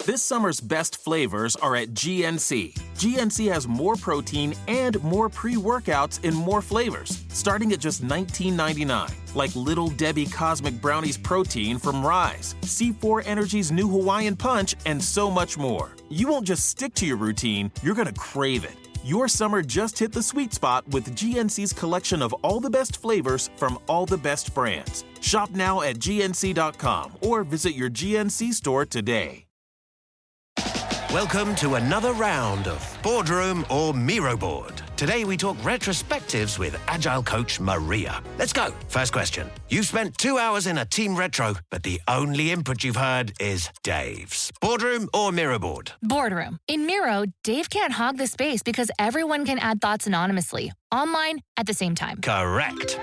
This summer's best flavors are at GNC. GNC has more protein and more pre-workouts in more flavors, starting at just $19.99, like Little Debbie Cosmic Brownies Protein from Rise, C4 Energy's new Hawaiian Punch, and so much more. You won't just stick to your routine, you're gonna crave it. Your summer just hit the sweet spot with GNC's collection of all the best flavors from all the best brands. Shop now at gnc.com or visit your GNC store today. Welcome to another round of Boardroom or Miro Board. Today we talk retrospectives with Agile coach Maria. Let's go. First question. You've spent 2 hours in a team retro, but the only input you've heard is Dave's. Boardroom or Miro Board? Boardroom. In Miro, Dave can't hog the space because everyone can add thoughts anonymously, online, at the same time. Correct.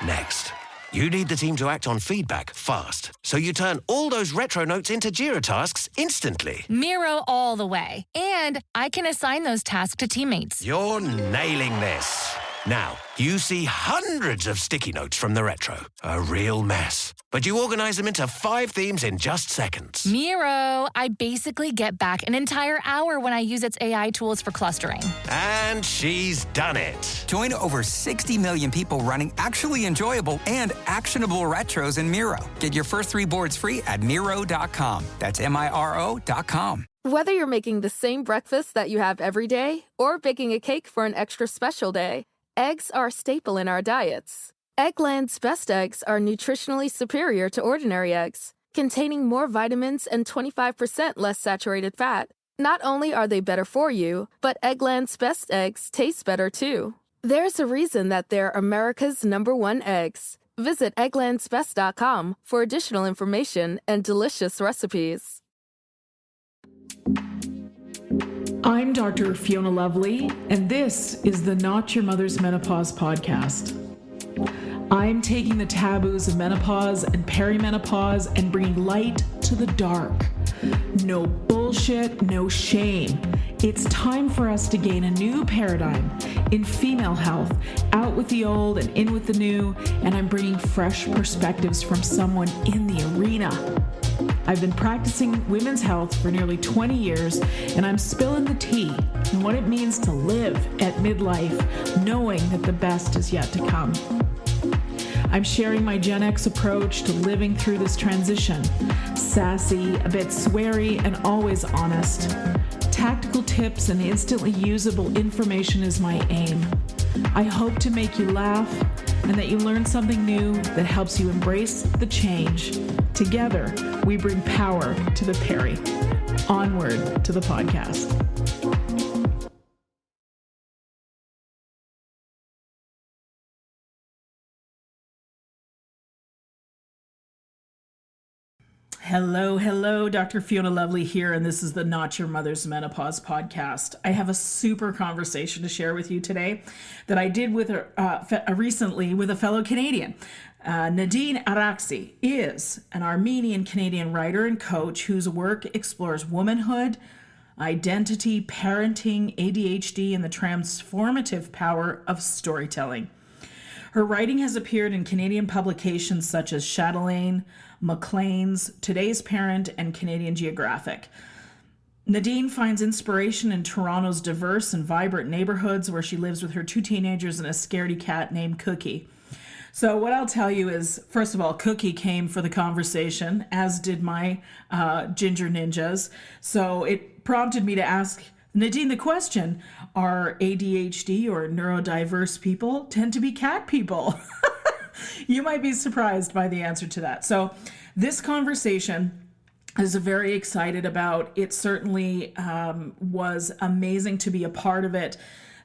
Next. You need the team to act on feedback fast, so you turn all those retro notes into Jira tasks instantly. Miro all the way. And I can assign those tasks to teammates. You're nailing this. Now, you see hundreds of sticky notes from the retro. A real mess. But you organize them into 5 themes in just seconds. Miro, I basically get back an entire hour when I use its AI tools for clustering. And she's done it. Join over 60 million people running actually enjoyable and actionable retros in Miro. Get your first 3 boards free at Miro.com. That's MIRO.com. Whether you're making the same breakfast that you have every day or baking a cake for an extra special day, eggs are a staple in our diets. Eggland's best eggs are nutritionally superior to ordinary eggs, containing more vitamins and 25% less saturated fat. Not only are they better for you, but Eggland's best eggs taste better too. There's a reason that they're America's #1 eggs. Visit egglandsbest.com for additional information and delicious recipes. I'm Dr. Fiona Lovely, and this is the Not Your Mother's Menopause podcast. I'm taking the taboos of menopause and perimenopause and bringing light to the dark. No bullshit, no shame. It's time for us to gain a new paradigm in female health, out with the old and in with the new, and I'm bringing fresh perspectives from someone in the arena. I've been practicing women's health for nearly 20 years, and I'm spilling the tea on what it means to live at midlife, knowing that the best is yet to come. I'm sharing my Gen X approach to living through this transition. Sassy, a bit sweary, and always honest. Tactical tips and instantly usable information is my aim. I hope to make you laugh and that you learn something new that helps you embrace the change. Together, we bring power to the peri. Onward to the podcast. Hello, Dr. Fiona Lovely here, and this is the Not Your Mother's Menopause podcast. I have a super conversation to share with you today that I did with recently with a fellow Canadian. Nadine Araksi is an Armenian-Canadian writer and coach whose work explores womanhood, identity, parenting, ADHD, and the transformative power of storytelling. Her writing has appeared in Canadian publications such as Chatelaine, Maclean's, Today's Parent, and Canadian Geographic. Nadine finds inspiration in Toronto's diverse and vibrant neighborhoods where she lives with her 2 teenagers and a scaredy cat named Cookie. So what I'll tell you is, first of all, Cookie came for the conversation, as did my ginger ninjas. So it prompted me to ask Nadine the question, are ADHD or neurodiverse people tend to be cat people? You might be surprised by the answer to that. So this conversation is very excited about. It certainly was amazing to be a part of it.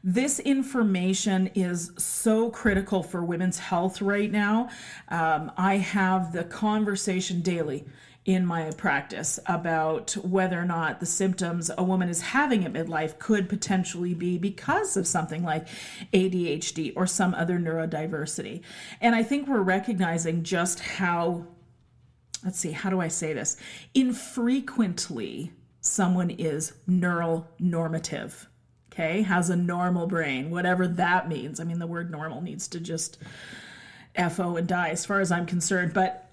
This information is so critical for women's health right now. I have the conversation daily in my practice about whether or not the symptoms a woman is having at midlife could potentially be because of something like ADHD or some other neurodiversity. And I think we're recognizing just how, how do I say this? Infrequently someone is neural normative, okay? Has a normal brain, whatever that means. I mean, the word normal needs to just F-O and die as far as I'm concerned. But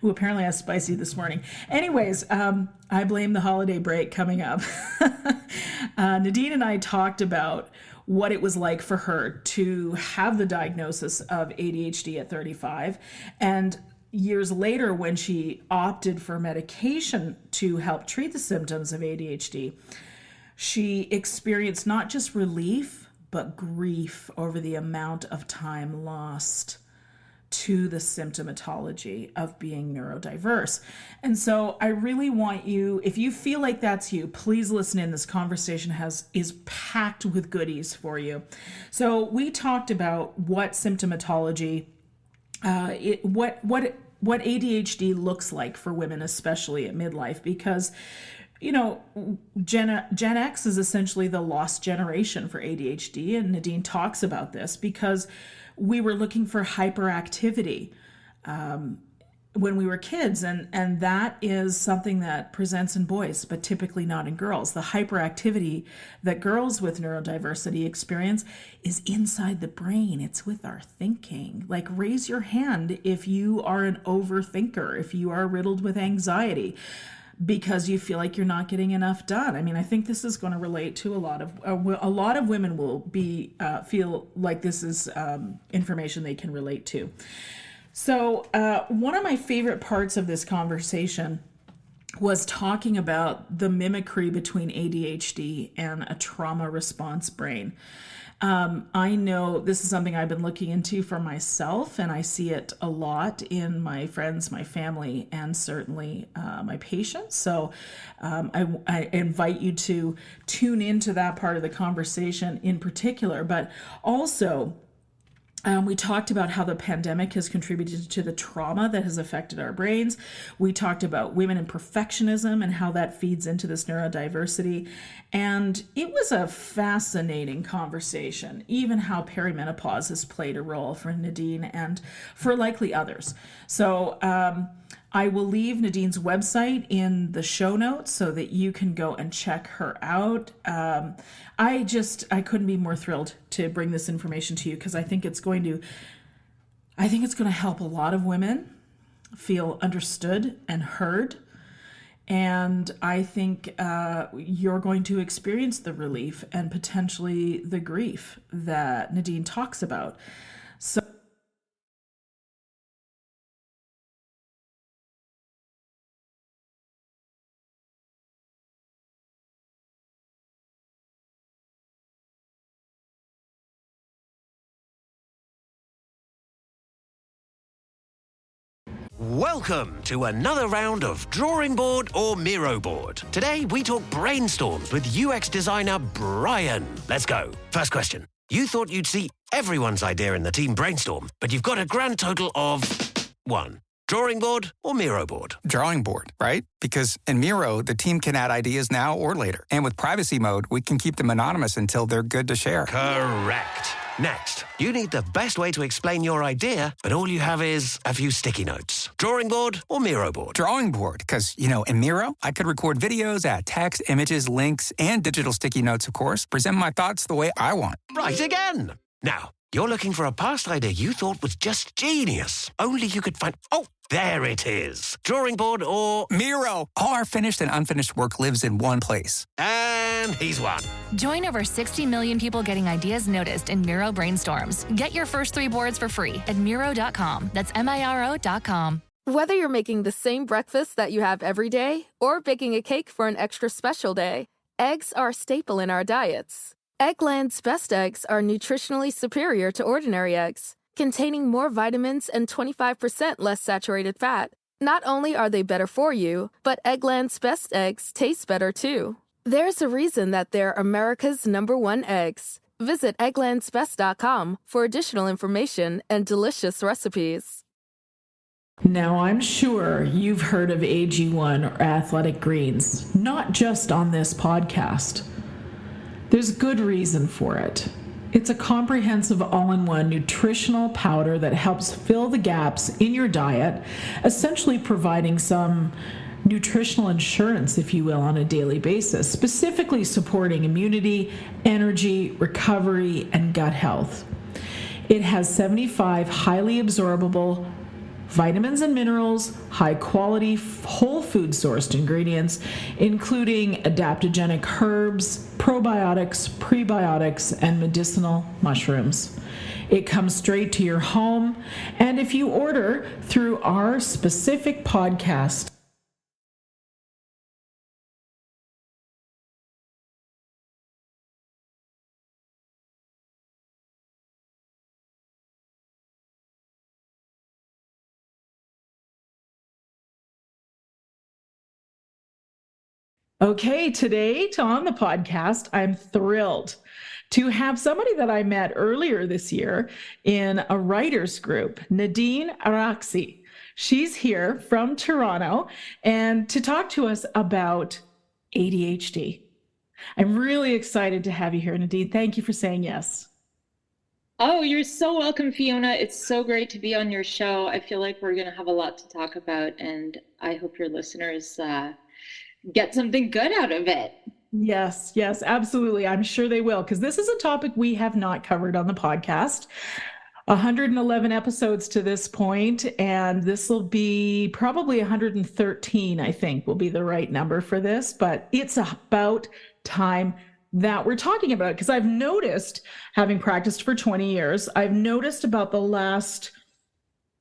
Ooh, apparently I was spicy this morning. Anyways, I blame the holiday break coming up. Nadine and I talked about what it was like for her to have the diagnosis of ADHD at 35. And years later, when she opted for medication to help treat the symptoms of ADHD, she experienced not just relief, but grief over the amount of time lost to the symptomatology of being neurodiverse. And so I really want you, if you feel like that's you, please listen in. This conversation is packed with goodies for you. So we talked about what symptomatology, what ADHD looks like for women, especially at midlife, because Gen X is essentially the lost generation for ADHD, and Nadine talks about this because we were looking for hyperactivity when we were kids, and that is something that presents in boys, but typically not in girls. The hyperactivity that girls with neurodiversity experience is inside the brain. It's with our thinking. Like, raise your hand if you are an overthinker, if you are riddled with anxiety, because you feel like you're not getting enough done. I mean, I think this is going to relate to a lot of women will be feel like this is information they can relate to. So one of my favorite parts of this conversation was talking about the mimicry between ADHD and a trauma response brain. I know this is something I've been looking into for myself, and I see it a lot in my friends, my family, and certainly my patients. So I invite you to tune into that part of the conversation in particular, but also we talked about how the pandemic has contributed to the trauma that has affected our brains. We talked about women and perfectionism and how that feeds into this neurodiversity. And it was a fascinating conversation, even how perimenopause has played a role for Nadine and for likely others. So I will leave Nadine's website in the show notes so that you can go and check her out. I couldn't be more thrilled to bring this information to you because I think it's going to help a lot of women feel understood and heard. And I think you're going to experience the relief and potentially the grief that Nadine talks about. So Welcome to another round of Drawing Board or Miro Board. Today we talk brainstorms with UX designer Brian. Let's go. First question. You thought you'd see everyone's idea in the team brainstorm, but you've got a grand total of 1. Drawing board or Miro board? Drawing board, right? Because in Miro, the team can add ideas now or later. And with privacy mode, we can keep them anonymous until they're good to share. Correct. Next, you need the best way to explain your idea, but all you have is a few sticky notes. Drawing board or Miro board? Drawing board, because, in Miro, I could record videos, add text, images, links, and digital sticky notes, of course, present my thoughts the way I want. Right again. Now, you're looking for a past idea you thought was just genius. Only you could find... Oh, there it is. Drawing board or... Miro. All our finished and unfinished work lives in one place. And he's won. Join over 60 million people getting ideas noticed in Miro brainstorms. Get your first 3 boards for free at Miro.com. That's Miro.com. Whether you're making the same breakfast that you have every day or baking a cake for an extra special day, eggs are a staple in our diets. Eggland's Best Eggs are nutritionally superior to ordinary eggs, containing more vitamins and 25% less saturated fat. Not only are they better for you, but Eggland's Best Eggs taste better too. There's a reason that they're America's #1 eggs. Visit egglandsbest.com for additional information and delicious recipes. now I'm sure you've heard of AG1 or athletic greens, not just on this podcast. There's good reason for it. It's a comprehensive all-in-one nutritional powder that helps fill the gaps in your diet, essentially providing some nutritional insurance, if you will, on a daily basis, specifically supporting immunity, energy, recovery, and gut health. It has 75 highly absorbable vitamins and minerals, high quality whole food sourced ingredients, including adaptogenic herbs, probiotics, prebiotics, and medicinal mushrooms. It comes straight to your home, and if you order through our specific podcast, okay, today on the podcast, I'm thrilled to have somebody that I met earlier this year in a writers group, Nadine Araksi. She's here from Toronto and to talk to us about ADHD. I'm really excited to have you here, Nadine. Thank you for saying yes. Oh, you're so welcome, Fiona. It's so great to be on your show. I feel like we're going to have a lot to talk about, and I hope your listeners get something good out of it. Yes, absolutely. I'm sure they will, because this is a topic we have not covered on the podcast. 111 episodes to this point, and this will be probably 113, I think, will be the right number for this, but it's about time that we're talking about it, because I've noticed, having practiced for 20 years, I've noticed about the last,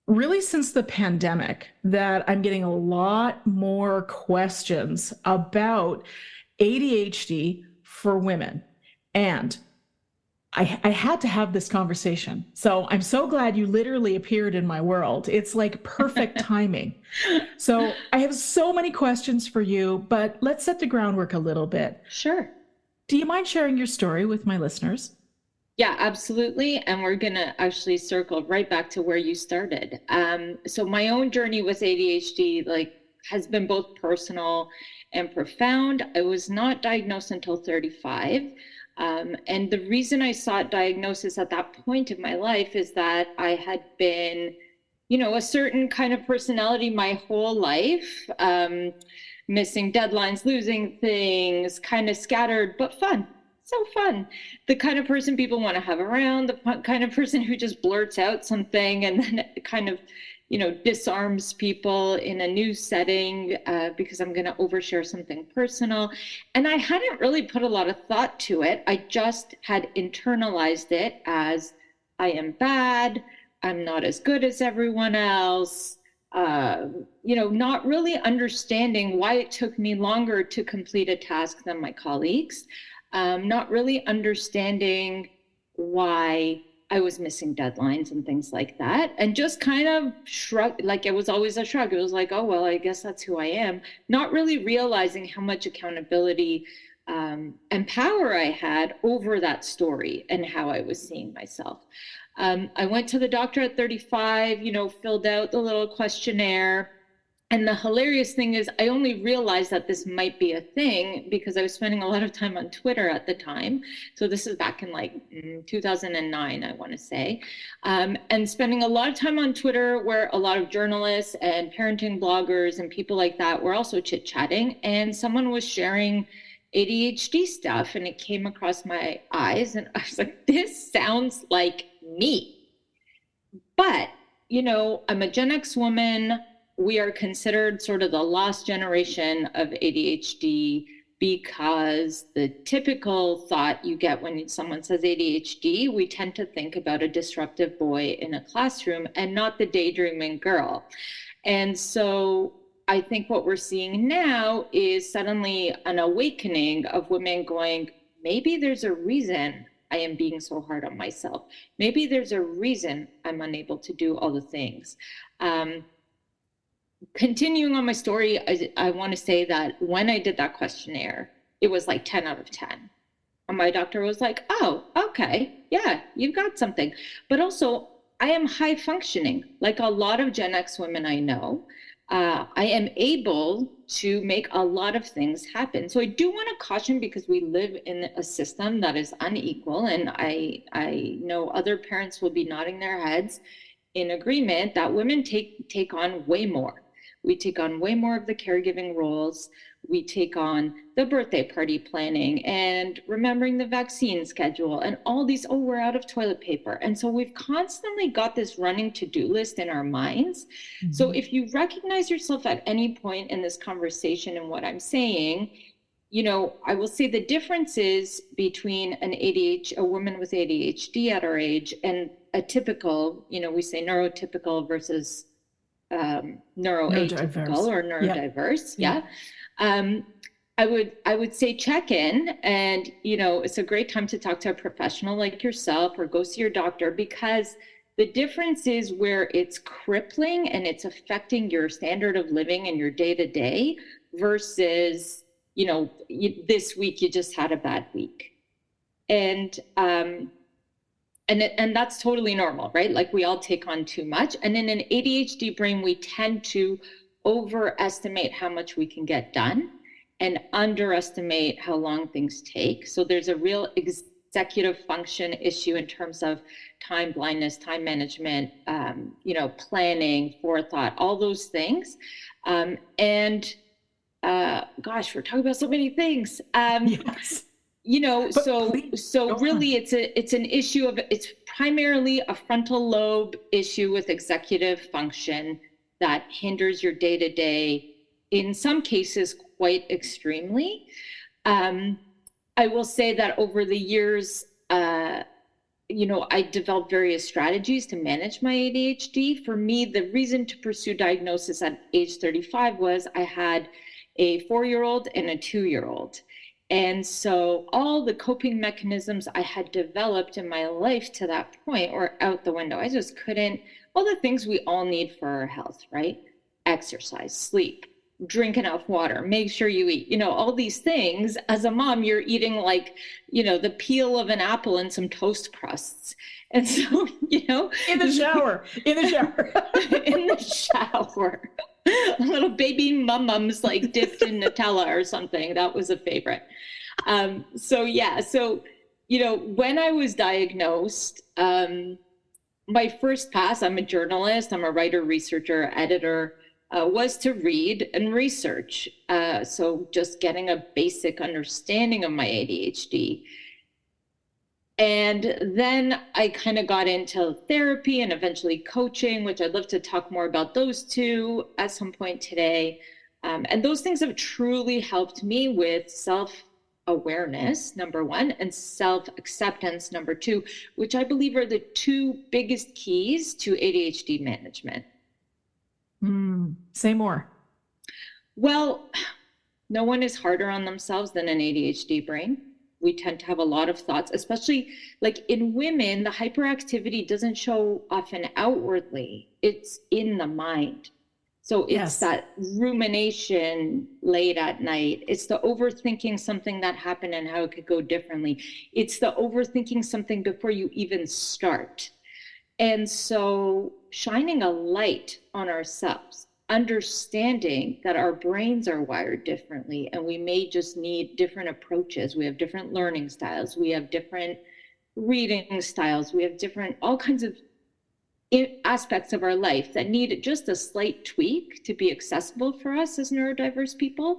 really since the pandemic, that I'm getting a lot more questions about ADHD for women. And I had to have this conversation. So I'm so glad you literally appeared in my world. It's like perfect timing. So I have so many questions for you, but let's set the groundwork a little bit. Sure. Do you mind sharing your story with my listeners? Yeah, absolutely. And we're going to actually circle right back to where you started. So my own journey with ADHD has been both personal and profound. I was not diagnosed until 35. And the reason I sought diagnosis at that point in my life is that I had been, a certain kind of personality my whole life, missing deadlines, losing things, kind of scattered, but fun. So fun. The kind of person people want to have around, the kind of person who just blurts out something and then kind of, disarms people in a new setting because I'm going to overshare something personal. And I hadn't really put a lot of thought to it. I just had internalized it as I am bad. I'm not as good as everyone else. Not really understanding why it took me longer to complete a task than my colleagues. Not really understanding why I was missing deadlines and things like that, and just kind of shrug, like it was always a shrug. It was like, oh, well, I guess that's who I am. Not really realizing how much accountability and power I had over that story and how I was seeing myself. I went to the doctor at 35, filled out the little questionnaire. And the hilarious thing is I only realized that this might be a thing because I was spending a lot of time on Twitter at the time. So this is back in 2009, I want to say. And spending a lot of time on Twitter where a lot of journalists and parenting bloggers and people like that were also chit-chatting. And someone was sharing ADHD stuff and it came across my eyes and I was like, this sounds like me. But, I'm a Gen X woman. We are considered sort of the lost generation of ADHD because the typical thought you get when someone says ADHD, we tend to think about a disruptive boy in a classroom and not the daydreaming girl. And so I think what we're seeing now is suddenly an awakening of women going, maybe there's a reason I am being so hard on myself. Maybe there's a reason I'm unable to do all the things. Continuing on my story, I want to say that when I did that questionnaire, it was like 10 out of 10. And my doctor was like, oh, okay, yeah, you've got something. But also, I am high functioning. Like a lot of Gen X women I know, I am able to make a lot of things happen. So I do want to caution because we live in a system that is unequal. And I know other parents will be nodding their heads in agreement that women take on way more. We take on way more of the caregiving roles. We take on the birthday party planning and remembering the vaccine schedule and all these, oh, we're out of toilet paper. And so we've constantly got this running to-do list in our minds. Mm-hmm. So if you recognize yourself at any point in this conversation and what I'm saying, you know, I will say the differences between a woman with ADHD at our age and a typical, you know, we say neurotypical versus neuroatypical or neurodiverse. Yeah. I would say check in, and, you know, it's a great time to talk to a professional like yourself or go see your doctor, because the difference is where it's crippling and it's affecting your standard of living and your day-to-day versus, you know, this week you just had a bad week. And that's totally normal, right? Like, we all take on too much. And in an ADHD brain, we tend to overestimate how much we can get done and underestimate how long things take. So there's a real executive function issue in terms of time blindness, time management, you know, planning, forethought, all those things. Gosh, we're talking about so many things. Yes. You know, so really it's an issue of, it's primarily a frontal lobe issue with executive function that hinders your day-to-day, in some cases quite extremely. I will say that over the years, you know, I developed various strategies to manage my ADHD. For me, the reason to pursue diagnosis at age 35 was I had a 4-year-old and a 2-year-old. And so all the coping mechanisms I had developed in my life to that point were out the window. I just couldn't, all the things we all need for our health, right? Exercise, sleep, drink enough water, make sure you eat, you know, all these things. As a mom, you're eating like, you know, the peel of an apple and some toast crusts. And so, you know, in the shower, in the shower, a little baby mum-mums like dipped in Nutella or something. That was a favorite. So, you know, when I was diagnosed, my first pass, I'm a journalist, I'm a writer, researcher, editor, was to read and research. So just getting a basic understanding of my ADHD. And then I kind of got into therapy and eventually coaching, which I'd love to talk more about those two at some point today. And those things have truly helped me with self-awareness, number one, and self-acceptance, number two, which I believe are the two biggest keys to ADHD management. Say more. Well, no one is harder on themselves than an ADHD brain. We tend to have a lot of thoughts, especially like in women, the hyperactivity doesn't show often outwardly. It's in the mind. So it's that rumination late at night. It's the overthinking something that happened and how it could go differently. It's the overthinking something before you even start. And so shining a light on ourselves, understanding that our brains are wired differently and we may just need different approaches. We have different learning styles. We have different reading styles. We have different, all kinds of aspects of our life that need just a slight tweak to be accessible for us as neurodiverse people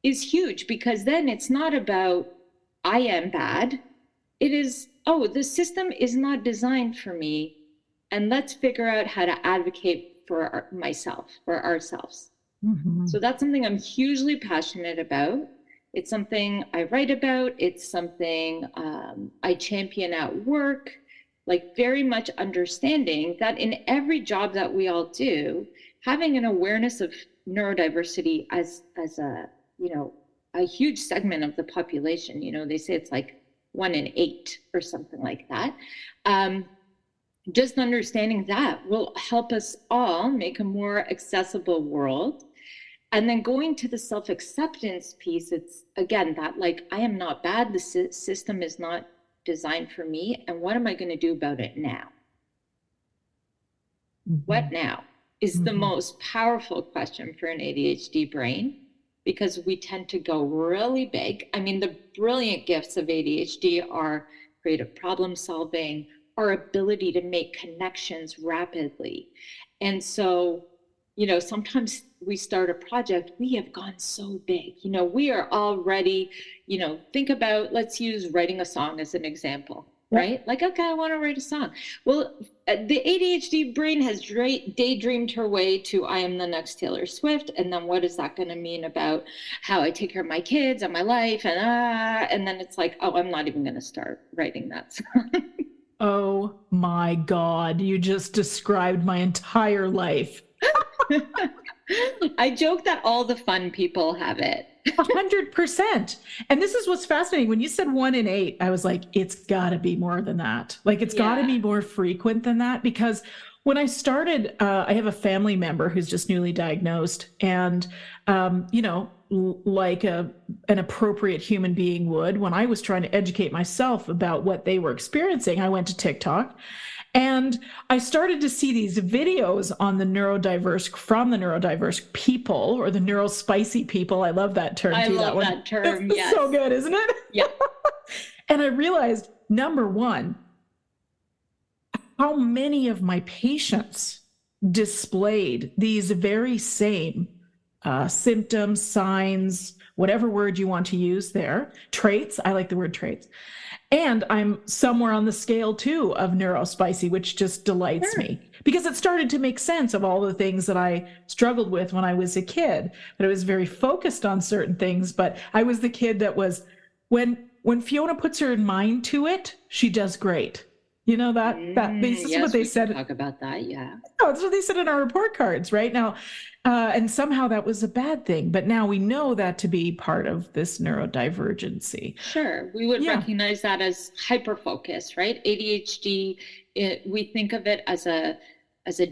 is huge, because then it's not about, I am bad. It is, oh, the system is not designed for me. And let's figure out how to advocate for myself, for ourselves. Mm-hmm. So that's something I'm hugely passionate about. It's something I write about. It's something I champion at work, like very much understanding that in every job that we all do, having an awareness of neurodiversity as a, you know, a huge segment of the population. You know, they say it's like 1 in 8 or something like that. Just understanding that will help us all make a more accessible world. And then going to the self-acceptance piece, it's again that like, I am not bad. The system is not designed for me. And what am I going to do about it now? Mm-hmm. What now is the most powerful question for an ADHD brain, because we tend to go really big. I mean, the brilliant gifts of ADHD are creative problem solving, our ability to make connections rapidly. And so sometimes we start a project, we have gone so big, we are already, think about, let's use writing a song as an example, right? Like, okay, I want to write a song. Well, the ADHD brain has daydreamed her way to, I am the next Taylor Swift. And then what is that going to mean about how I take care of my kids and my life? And then it's like, oh, I'm not even going to start writing that song. Oh my God, you just described my entire life. I joke that all the fun people have it. 100%. And this is what's fascinating. When you said 1 in 8, I was like, it's got to be more than that. Like, it's got to be more frequent than that. Because when I started, I have a family member who's just newly diagnosed. And, like an appropriate human being would, when I was trying to educate myself about what they were experiencing, I went to TikTok. And I started to see these videos on the neurodiverse people, or the neurospicy people. I love that term. I love that term. It's so good, isn't it? Yeah. And I realized, number one, how many of my patients displayed these very same symptoms, signs, whatever word you want to use there, traits. I like the word traits. And I'm somewhere on the scale too of neurospicy, which just delights me, because it started to make sense of all the things that I struggled with when I was a kid. But I was very focused on certain things. But I was the kid that was, when Fiona puts her mind to it, she does great. You know, that this is what they said. Talk about that, yeah. Oh, that's what they said in our report cards, right? Now, and somehow that was a bad thing, but now we know that to be part of this neurodivergency. Sure, we would recognize that as hyperfocus, right? ADHD, we think of it as a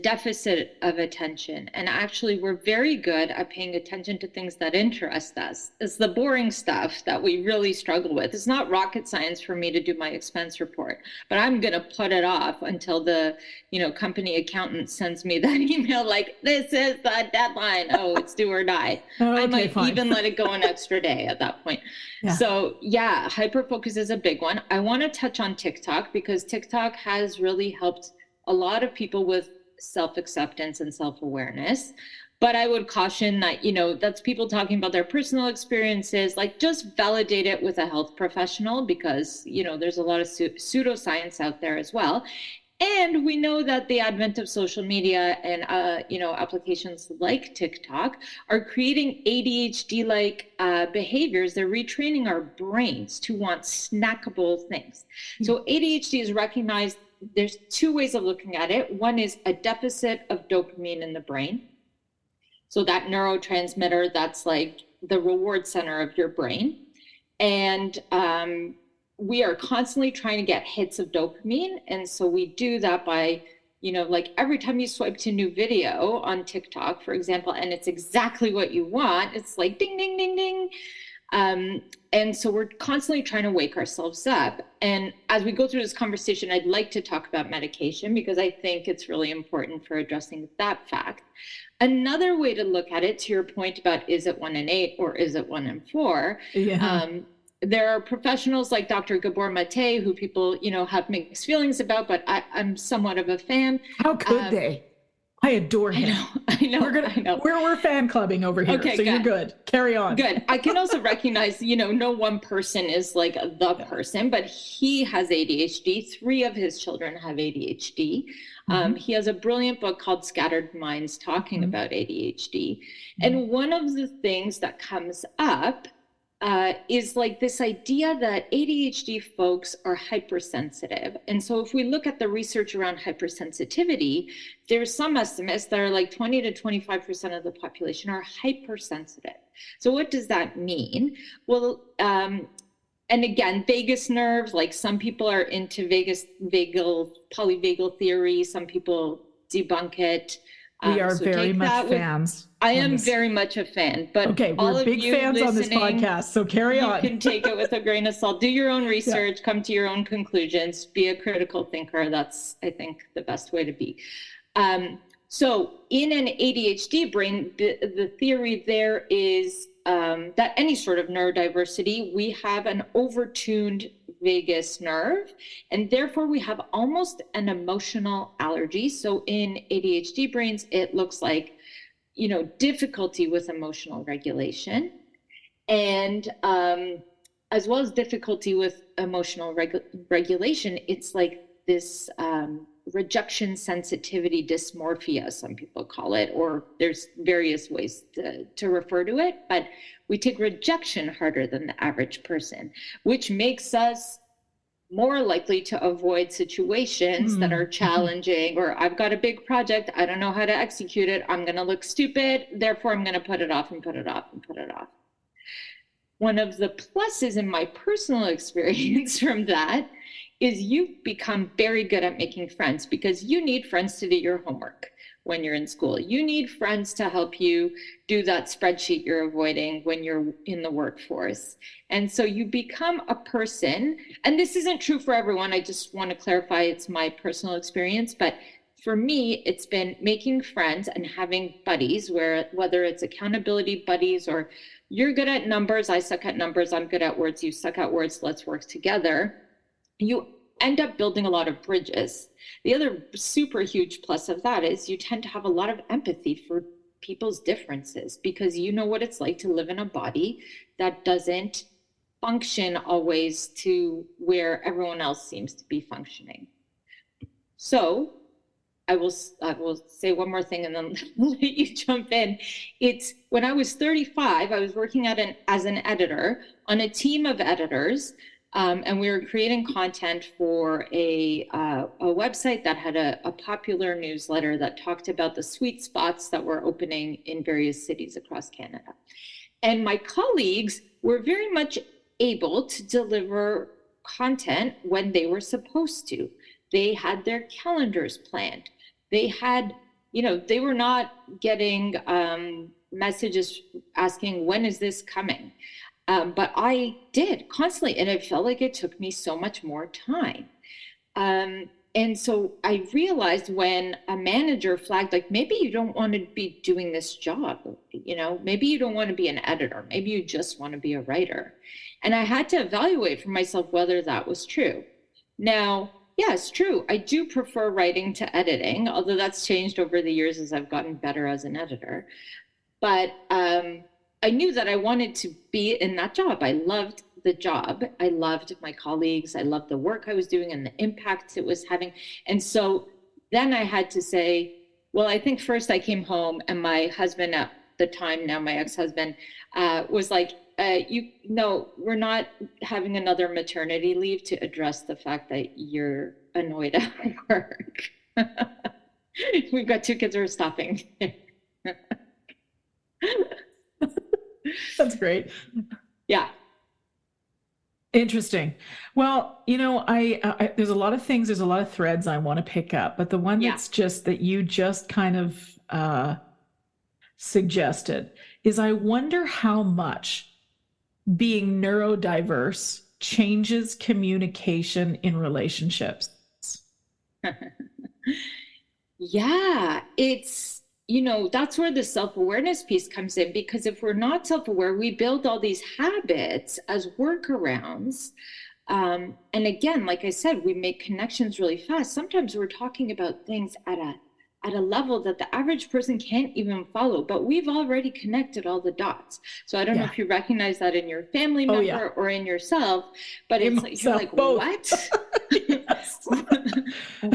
deficit of attention. And actually, we're very good at paying attention to things that interest us. It's the boring stuff that we really struggle with. It's not rocket science for me to do my expense report, but I'm going to put it off until the, company accountant sends me that email like, this is the deadline. Oh, it's do or die. I might even let it go an extra day at that point. Yeah. So yeah, hyperfocus is a big one. I want to touch on TikTok, because TikTok has really helped a lot of people with self-acceptance and self-awareness. But I would caution that, that's people talking about their personal experiences. Like, just validate it with a health professional, because, there's a lot of pseudoscience out there as well. And we know that the advent of social media and, applications like TikTok are creating ADHD-like behaviors. They're retraining our brains to want snackable things. So ADHD is recognized. There's two ways of looking at it. One is a deficit of dopamine in the brain. So that neurotransmitter, that's like the reward center of your brain. And we are constantly trying to get hits of dopamine. And so we do that by, like every time you swipe to a new video on TikTok, for example, and it's exactly what you want, it's like ding, ding, ding, ding. And so we're constantly trying to wake ourselves up. And as we go through this conversation, I'd like to talk about medication, because I think it's really important for addressing that fact. Another way to look at it, to your point about, is it 1 in 8 or is it 1 in 4? Yeah. There are professionals like Dr. Gabor Mate, who people, have mixed feelings about, but I'm somewhat of a fan. How could they? I adore him. I know. We're fan clubbing over here. Okay, so good. You're good. Carry on. Good. I can also recognize, no one person is like the person, but he has ADHD. 3 of his children have ADHD. He has a brilliant book called Scattered Minds, talking about ADHD. And one of the things that comes up is like this idea that ADHD folks are hypersensitive. And so if we look at the research around hypersensitivity, there's some estimates that are like 20 to 25% of the population are hypersensitive. So what does that mean? Well, and again, vagus nerve, like some people are into polyvagal theory, some people debunk it. We are very much fans. I am very much a fan, but okay, we're big fans on this podcast, so carry on. You can take it with a grain of salt. Do your own research, come to your own conclusions, be a critical thinker. That's, I think, the best way to be. So in an ADHD brain, the theory there is that any sort of neurodiversity, we have an overtuned vagus nerve, and therefore we have almost an emotional allergy. So in ADHD brains, it looks like difficulty with emotional regulation, and as well as difficulty with emotional regulation, it's like this rejection sensitivity dysmorphia, some people call it, or there's various ways to refer to it, but we take rejection harder than the average person, which makes us more likely to avoid situations that are challenging, or I've got a big project, I don't know how to execute it, I'm going to look stupid, therefore I'm going to put it off and put it off and put it off. One of the pluses in my personal experience from that is you've become very good at making friends, because you need friends to do your homework when you're in school. You need friends to help you do that spreadsheet you're avoiding when you're in the workforce. And so you become a person, and this isn't true for everyone, I just want to clarify, it's my personal experience, but for me, it's been making friends and having buddies, whether it's accountability buddies, or you're good at numbers, I suck at numbers, I'm good at words, you suck at words, let's work together. You end up building a lot of bridges. The other super huge plus of that is you tend to have a lot of empathy for people's differences, because you know what it's like to live in a body that doesn't function always to where everyone else seems to be functioning. So I will say one more thing and then let you jump in. It's when I was 35, I was working as an editor on a team of editors. And we were creating content for a website that had a popular newsletter that talked about the sweet spots that were opening in various cities across Canada. And my colleagues were very much able to deliver content when they were supposed to. They had their calendars planned. They had, they were not getting messages asking, when is this coming? But I did constantly, and it felt like it took me so much more time. And so I realized when a manager flagged, like, maybe you don't want to be doing this job, maybe you don't want to be an editor, maybe you just want to be a writer. And I had to evaluate for myself whether that was true. Now, yeah, it's true. I do prefer writing to editing, although that's changed over the years as I've gotten better as an editor. But I knew that I wanted to be in that job. I loved the job. I loved my colleagues. I loved the work I was doing and the impact it was having. And so then I had to say, well, I think first I came home and my husband at the time, now my ex-husband, was like, we're not having another maternity leave to address the fact that you're annoyed at work. We've got 2 kids who are stopping. That's great. Yeah. Interesting. Well, I there's a lot of threads I want to pick up, but the one that's just that you just kind of suggested is, I wonder how much being neurodiverse changes communication in relationships. Yeah, it's, that's where the self-awareness piece comes in, because if we're not self-aware, we build all these habits as workarounds. And again, like I said, we make connections really fast. Sometimes we're talking about things at a level that the average person can't even follow, but we've already connected all the dots. So I don't know if you recognize that in your family member or in yourself, but it's like, you're like, both. What?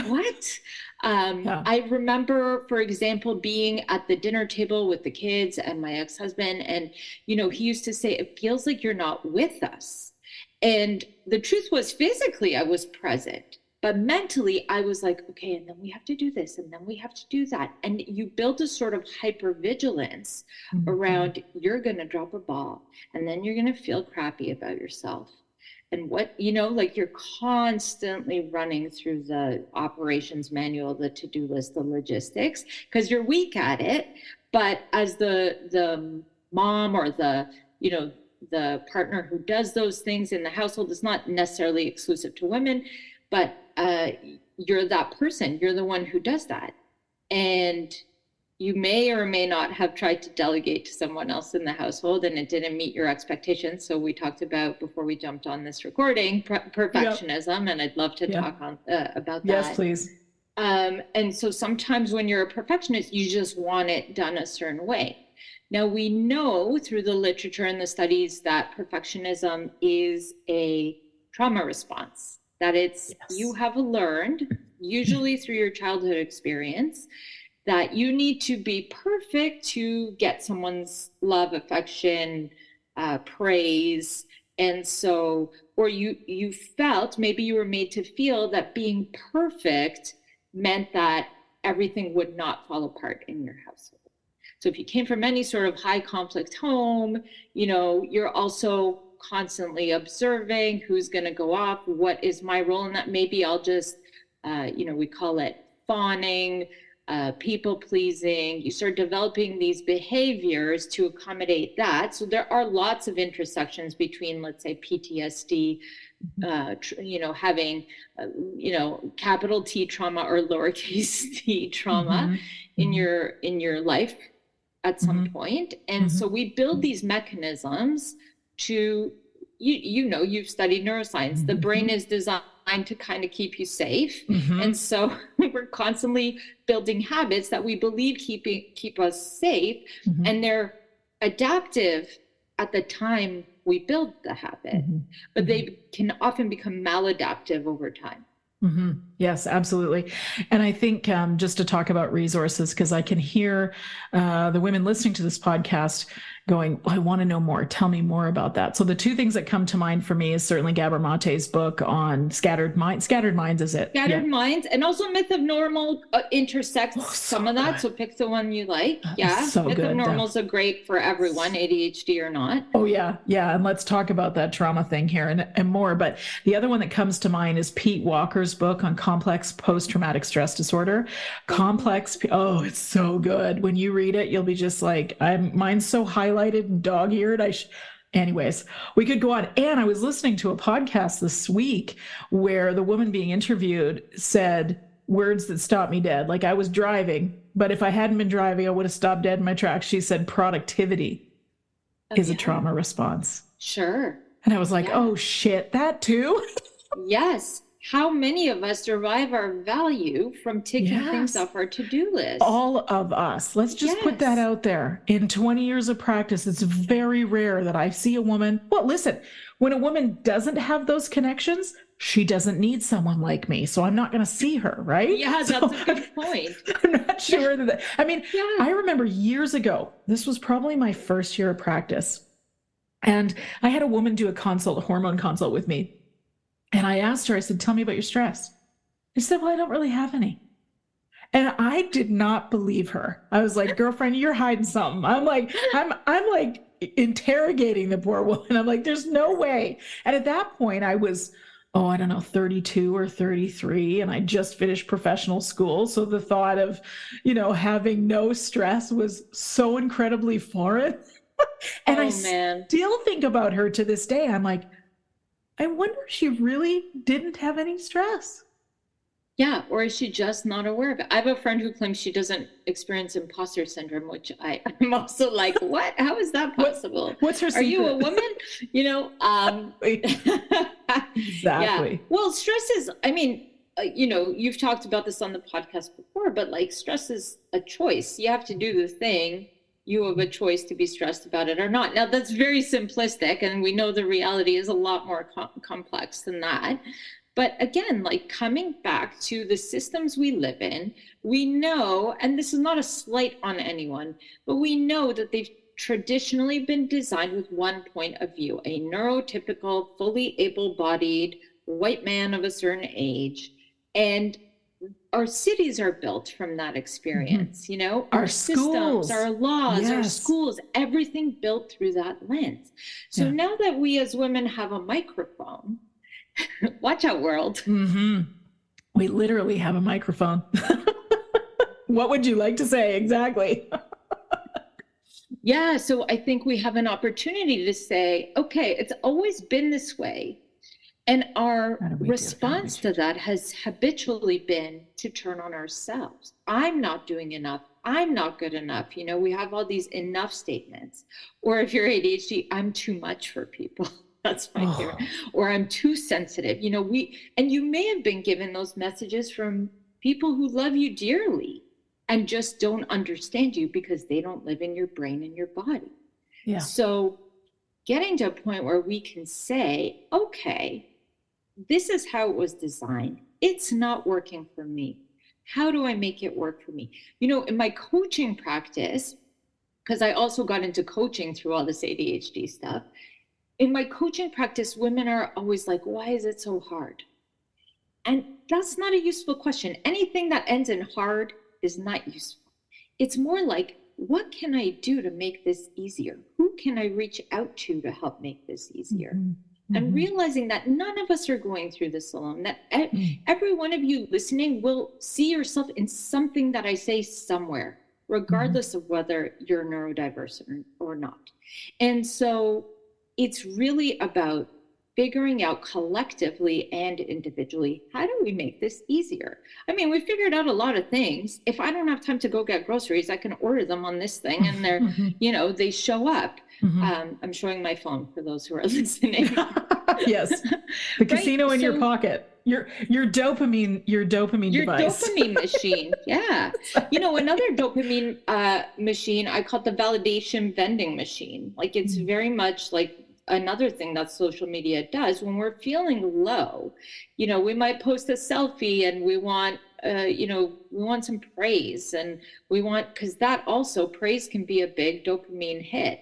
What? I remember, for example, being at the dinner table with the kids and my ex-husband, and, he used to say, it feels like you're not with us. And the truth was, physically, I was present, but mentally I was like, okay, and then we have to do this, and then we have to do that. And you build a sort of hypervigilance around, you're going to drop a ball, and then you're going to feel crappy about yourself. And what, like you're constantly running through the operations manual, the to-do list, the logistics, because you're weak at it. But as the mom or the partner who does those things in the household, is not necessarily exclusive to women, but you're that person, you're the one who does that. And you may or may not have tried to delegate to someone else in the household and it didn't meet your expectations. So we talked about, before we jumped on this recording, perfectionism, and I'd love to talk on about that. Yes, please. And so sometimes when you're a perfectionist, you just want it done a certain way. Now, we know through the literature and the studies that perfectionism is a trauma response, that it's you have learned, usually through your childhood experience, that you need to be perfect to get someone's love, affection, praise. And so, or you felt, maybe you were made to feel that being perfect meant that everything would not fall apart in your household. So if you came from any sort of high conflict home, you're also constantly observing who's going to go off, what is my role in that? Maybe I'll just, we call it fawning, people pleasing. You start developing these behaviors to accommodate that. So there are lots of intersections between, let's say, PTSD, having, capital T trauma or lowercase t trauma in your life at some point. And so we build these mechanisms to, you've studied neuroscience. The brain is designed to kind of keep you safe. And so we're constantly building habits that we believe keep us safe. And they're adaptive at the time we build the habit, but they can often become maladaptive over time. Yes, absolutely. And I think just to talk about resources, because I can hear the women listening to this podcast going, I want to know more. Tell me more about that. So the two things that come to mind for me is certainly Gabor Mate's book on scattered minds. Scattered minds, is it? Scattered minds, and also Myth of Normal intersects some of that. So pick the one you like. Myth of Normal is a great for everyone, ADHD or not. Oh yeah. And let's talk about that trauma thing here and more. But the other one that comes to mind is Pete Walker's book on complex post-traumatic stress disorder. It's so good. When you read it, you'll be just like, mine's so highlighted and dog-eared. Anyways, we could go on. And I was listening to a podcast this week where the woman being interviewed said words that stopped me dead. Like, I was driving, but if I hadn't been driving, I would have stopped dead in my tracks. She said productivity is a trauma response. Sure. And I was like, oh shit, that too? Yes. How many of us derive our value from taking things off our to-do list? All of us. Let's just put that out there. In 20 years of practice, it's very rare that I see a woman. Well, listen, when a woman doesn't have those connections, she doesn't need someone like me. So I'm not going to see her, right? Yeah, that's a good point. I'm not sure that. I remember years ago, this was probably my first year of practice. And I had a woman do a hormone consult with me. And I asked her, I said, tell me about your stress. She said, well, I don't really have any. And I did not believe her. I was like, girlfriend, you're hiding something. I'm like interrogating the poor woman. I'm like, there's no way. And at that point I was, 32 or 33. And I just finished professional school. So the thought of, having no stress was so incredibly foreign. And still think about her to this day. I'm like, I wonder if she really didn't have any stress. Yeah, or is she just not aware of it? I have a friend who claims she doesn't experience imposter syndrome, which I'm also like, what? How is that possible? What's her secret? Are you a woman? Exactly. Yeah. Well, stress is, you've talked about this on the podcast before, but like stress is a choice. You have to do the thing. You have a choice to be stressed about it or not. Now, that's very simplistic, and we know the reality is a lot more complex than that. But again, like coming back to the systems we live in, we know, and this is not a slight on anyone, but we know that they've traditionally been designed with one point of view, a neurotypical, fully able-bodied white man of a certain age. And our cities are built from that experience, our schools, systems, our laws, our schools, everything built through that lens. So now that we as women have a microphone, watch out, world. We literally have a microphone. What would you like to say exactly? Yeah, so I think we have an opportunity to say, okay, it's always been this way. And our response to that has habitually been to turn on ourselves. I'm not doing enough. I'm not good enough. We have all these enough statements. Or if you're ADHD, I'm too much for people. That's my favorite. Or I'm too sensitive. And you may have been given those messages from people who love you dearly and just don't understand you because they don't live in your brain and your body. Yeah. So getting to a point where we can say, okay, this is how it was designed. It's not working for me. How do I make it work for me? You know, in my coaching practice, because I also got into coaching through all this ADHD stuff, in my coaching practice, women are always like, why is it so hard? And that's not a useful question. Anything that ends in hard is not useful. It's more like, what can I do to make this easier? Who can I reach out to help make this easier? Mm-hmm. And realizing that none of us are going through this alone, that every one of you listening will see yourself in something that I say somewhere, regardless of whether you're neurodiverse or not. And so it's really about figuring out collectively and individually, how do we make this easier? I mean, we figured out a lot of things. If I don't have time to go get groceries, I can order them on this thing and they're, you know, they show up. I'm showing my phone for those who are listening. Yes. The casino in your pocket. Your dopamine device. Your dopamine machine. Yeah. You know, another dopamine machine, I call it the validation vending machine. Like, it's very much like another thing that social media does. When we're feeling low, you know, we might post a selfie and we want, you know, we want some praise, and we want, because that also, praise can be a big dopamine hit.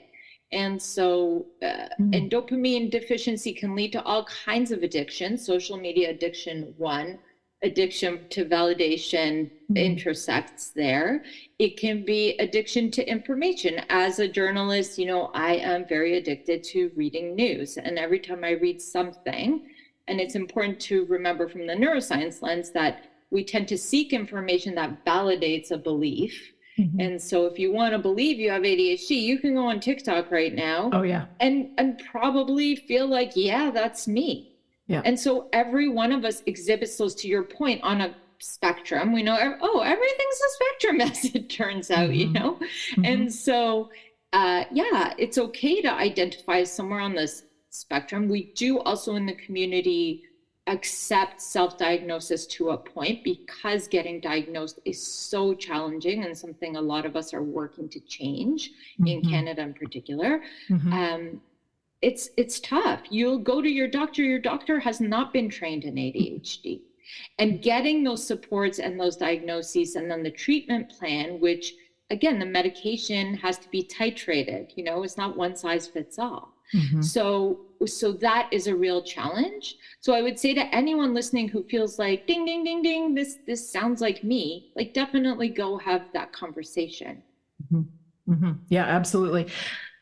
And so, and dopamine deficiency can lead to all kinds of addictions. Social media addiction, one. Addiction to validation intersects there. It can be addiction to information. As a journalist, you know, I am very addicted to reading news. And every time I read something, and it's important to remember from the neuroscience lens that we tend to seek information that validates a belief. And so if you want to believe you have ADHD, you can go on TikTok right now. Oh, yeah. And probably feel like, yeah, that's me. Yeah. And so every one of us exhibits those, to your point, on a spectrum. We know, everything's a spectrum, as it turns out, you know? And so, yeah, it's okay to identify somewhere on this spectrum. We do also in the community accept self-diagnosis to a point, because getting diagnosed is so challenging and something a lot of us are working to change in Canada in particular. It's tough. You'll go to your doctor has not been trained in ADHD, and getting those supports and those diagnoses, and then the treatment plan, which again, the medication has to be titrated, you know, it's not one size fits all. So that is a real challenge. So I would say to anyone listening who feels like ding, ding, ding, ding, this sounds like me, like, definitely go have that conversation. Yeah, absolutely.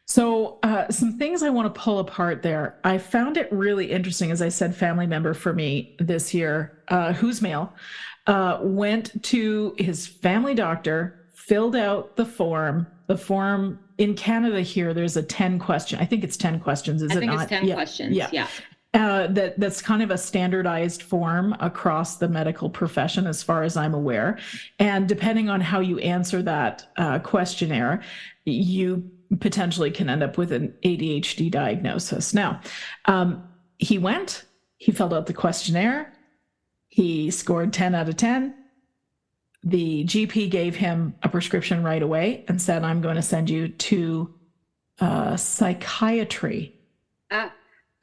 So some things I want to pull apart there. I found it really interesting, as I said, family member for me this year, who's male, went to his family doctor, filled out the form. The form in Canada here, there's a 10 question. I think it's 10 questions. Is it not? I think it's 10 questions. Yeah. That's kind of a standardized form across the medical profession, as far as I'm aware. And depending on how you answer that questionnaire, you potentially can end up with an ADHD diagnosis. Now, he filled out the questionnaire. He scored 10 out of 10. The GP gave him a prescription right away and said, I'm going to send you to psychiatry. Yeah.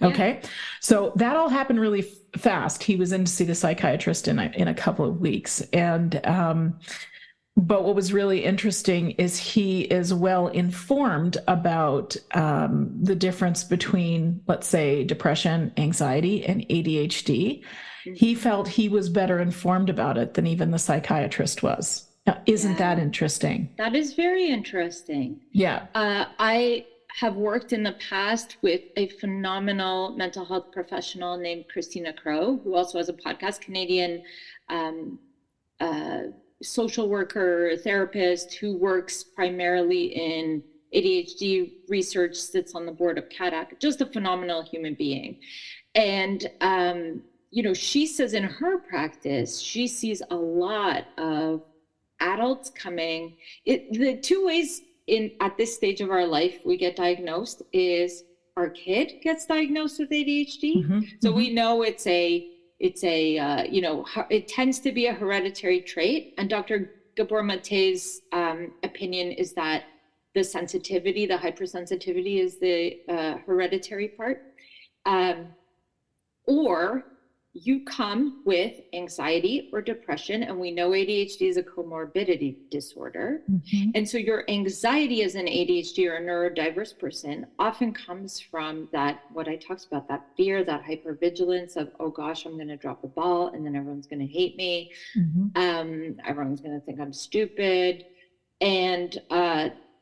Okay. So that all happened really fast. He was in to see the psychiatrist in a couple of weeks. And, but what was really interesting is he is well informed about the difference between, let's say, depression, anxiety, and ADHD. He felt he was better informed about it than even the psychiatrist was. Now, isn't that interesting? That is very interesting. Yeah. I have worked in the past with a phenomenal mental health professional named Christina Crow, who also has a podcast, Canadian social worker, therapist, who works primarily in ADHD research, sits on the board of CADAC, just a phenomenal human being. And, you know, she says in her practice, she sees a lot of adults coming. The two ways at this stage of our life we get diagnosed is our kid gets diagnosed with ADHD. So we know it's it's a, it tends to be a hereditary trait. And Dr. Gabor Mate's opinion is that the hypersensitivity is the hereditary part. Or you come with anxiety or depression, and we know ADHD is a comorbidity disorder. And so your anxiety as an ADHD or a neurodiverse person often comes from that, what I talked about, that fear, that hypervigilance of, oh gosh, I'm going to drop the ball and then everyone's going to hate me. Everyone's going to think I'm stupid. And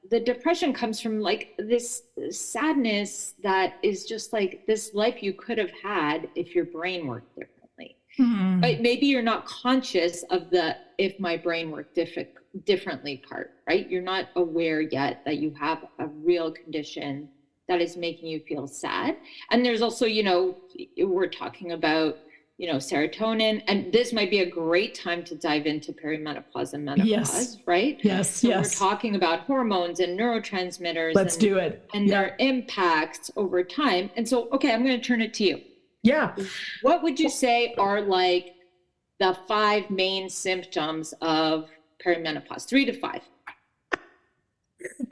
the depression comes from like this sadness that is just like this life you could have had if your brain worked differently. But maybe you're not conscious of the if my brain worked differently part, right? You're not aware yet that you have a real condition that is making you feel sad. And there's also, we're talking about serotonin, and this might be a great time to dive into perimenopause and menopause, right? So we're talking about hormones and neurotransmitters. Let's do it. And their impacts over time. And so, okay, I'm going to turn it to you. Yeah. What would you say are like the 5 main symptoms of perimenopause? 3 to 5.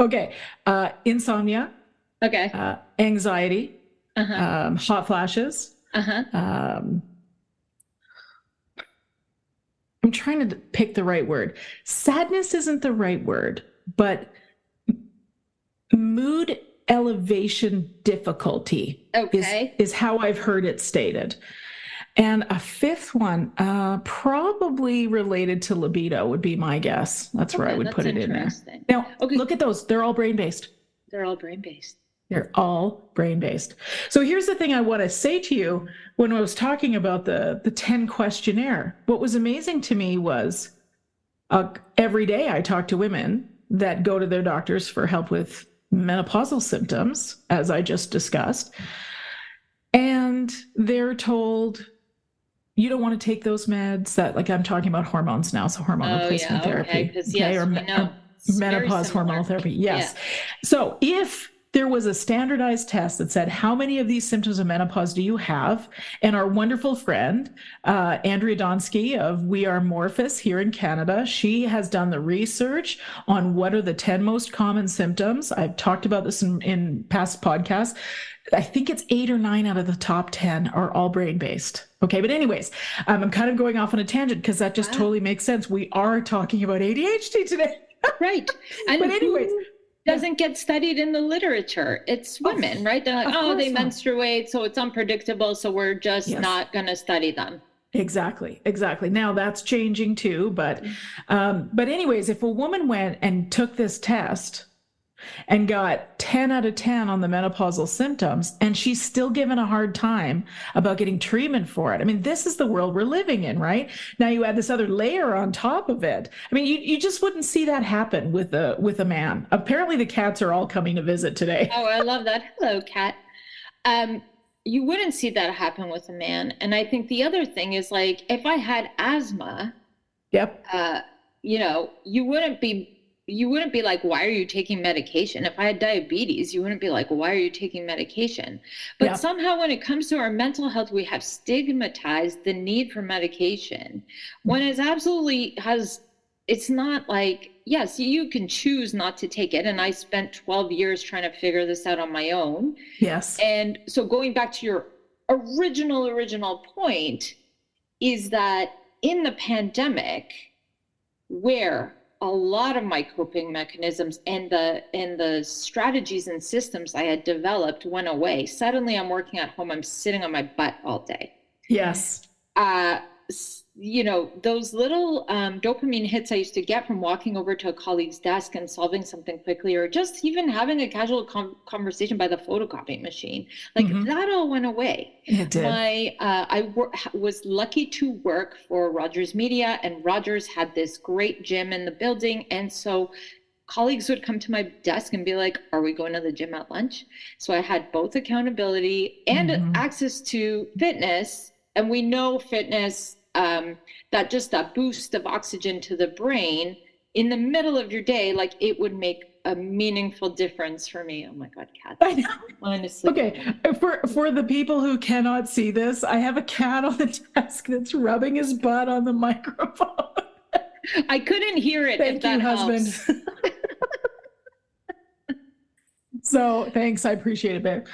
Okay. Insomnia. Okay. Anxiety. Hot flashes. I'm trying to pick the right word. Sadness isn't the right word, but mood elevation difficulty is how I've heard it stated. And a 5th one, probably related to libido would be my guess. That's where I would put it in there. Now, look at those. They're all brain-based. They're all brain-based. They're all brain-based. So here's the thing I want to say to you when I was talking about the 10 questionnaire. What was amazing to me was every day I talk to women that go to their doctors for help with menopausal symptoms, as I just discussed. And they're told, you don't want to take those meds that, like I'm talking about hormones now, so hormone replacement therapy. Or menopause hormonal therapy. Yes. Yeah. So if there was a standardized test that said, how many of these symptoms of menopause do you have? And our wonderful friend, Andrea Donsky of We Are Morphus here in Canada, she has done the research on what are the 10 most common symptoms. I've talked about this in past podcasts. I think it's 8 or 9 out of the top 10 are all brain-based. Okay, but anyways, I'm kind of going off on a tangent because that just totally makes sense. We are talking about ADHD today. Right. And but anyways, doesn't get studied in the literature. It's women, right? They're like, they menstruate, so it's unpredictable, so we're just not going to study them. Exactly. Now that's changing too, but anyways, if a woman went and took this test and got 10 out of 10 on the menopausal symptoms, and she's still given a hard time about getting treatment for it. I mean, this is the world we're living in, right? Now you add this other layer on top of it. I mean, you just wouldn't see that happen with a man. Apparently the cats are all coming to visit today. Oh, I love that. Hello, cat. You wouldn't see that happen with a man. And I think the other thing is, like, if I had asthma, you wouldn't be like, why are you taking medication? If I had diabetes, you wouldn't be like, why are you taking medication? But somehow when it comes to our mental health, we have stigmatized the need for medication when it's it's not like, yes, you can choose not to take it. And I spent 12 years trying to figure this out on my own. Yes. And so going back to your original point is that in the pandemic, where a lot of my coping mechanisms and the strategies and systems I had developed went away. Suddenly I'm working at home. I'm sitting on my butt all day. Yes. Those little dopamine hits I used to get from walking over to a colleague's desk and solving something quickly, or just even having a casual conversation by the photocopying machine, that all went away. It did. I was lucky to work for Rogers Media, and Rogers had this great gym in the building. And so colleagues would come to my desk and be like, are we going to the gym at lunch? So I had both accountability and access to fitness. And we know fitness, that boost of oxygen to the brain in the middle of your day, like it would make a meaningful difference for me. Oh my God, cats. I know. Honestly. Okay, for the people who cannot see this, I have a cat on the desk that's rubbing his butt on the microphone. I couldn't hear it. Thank you, husband. So thanks, I appreciate it, babe.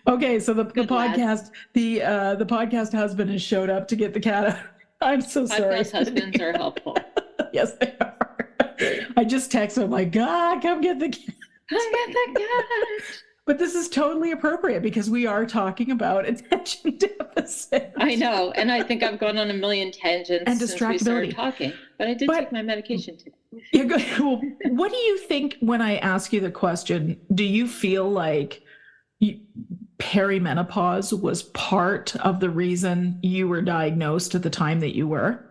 Okay, so the podcast, the podcast husband has showed up to get the cat out. I'm so sorry. Podcast husbands are helpful. Yes, they are. I just texted him like, God, come get the cat. Come get the cat. But this is totally appropriate because we are talking about attention deficit. I know, and I think I've gone on a million tangents and since we started talking. But I did take my medication today. Yeah, good. Well, what do you think when I ask you the question? Do you feel like perimenopause was part of the reason you were diagnosed at the time that you were?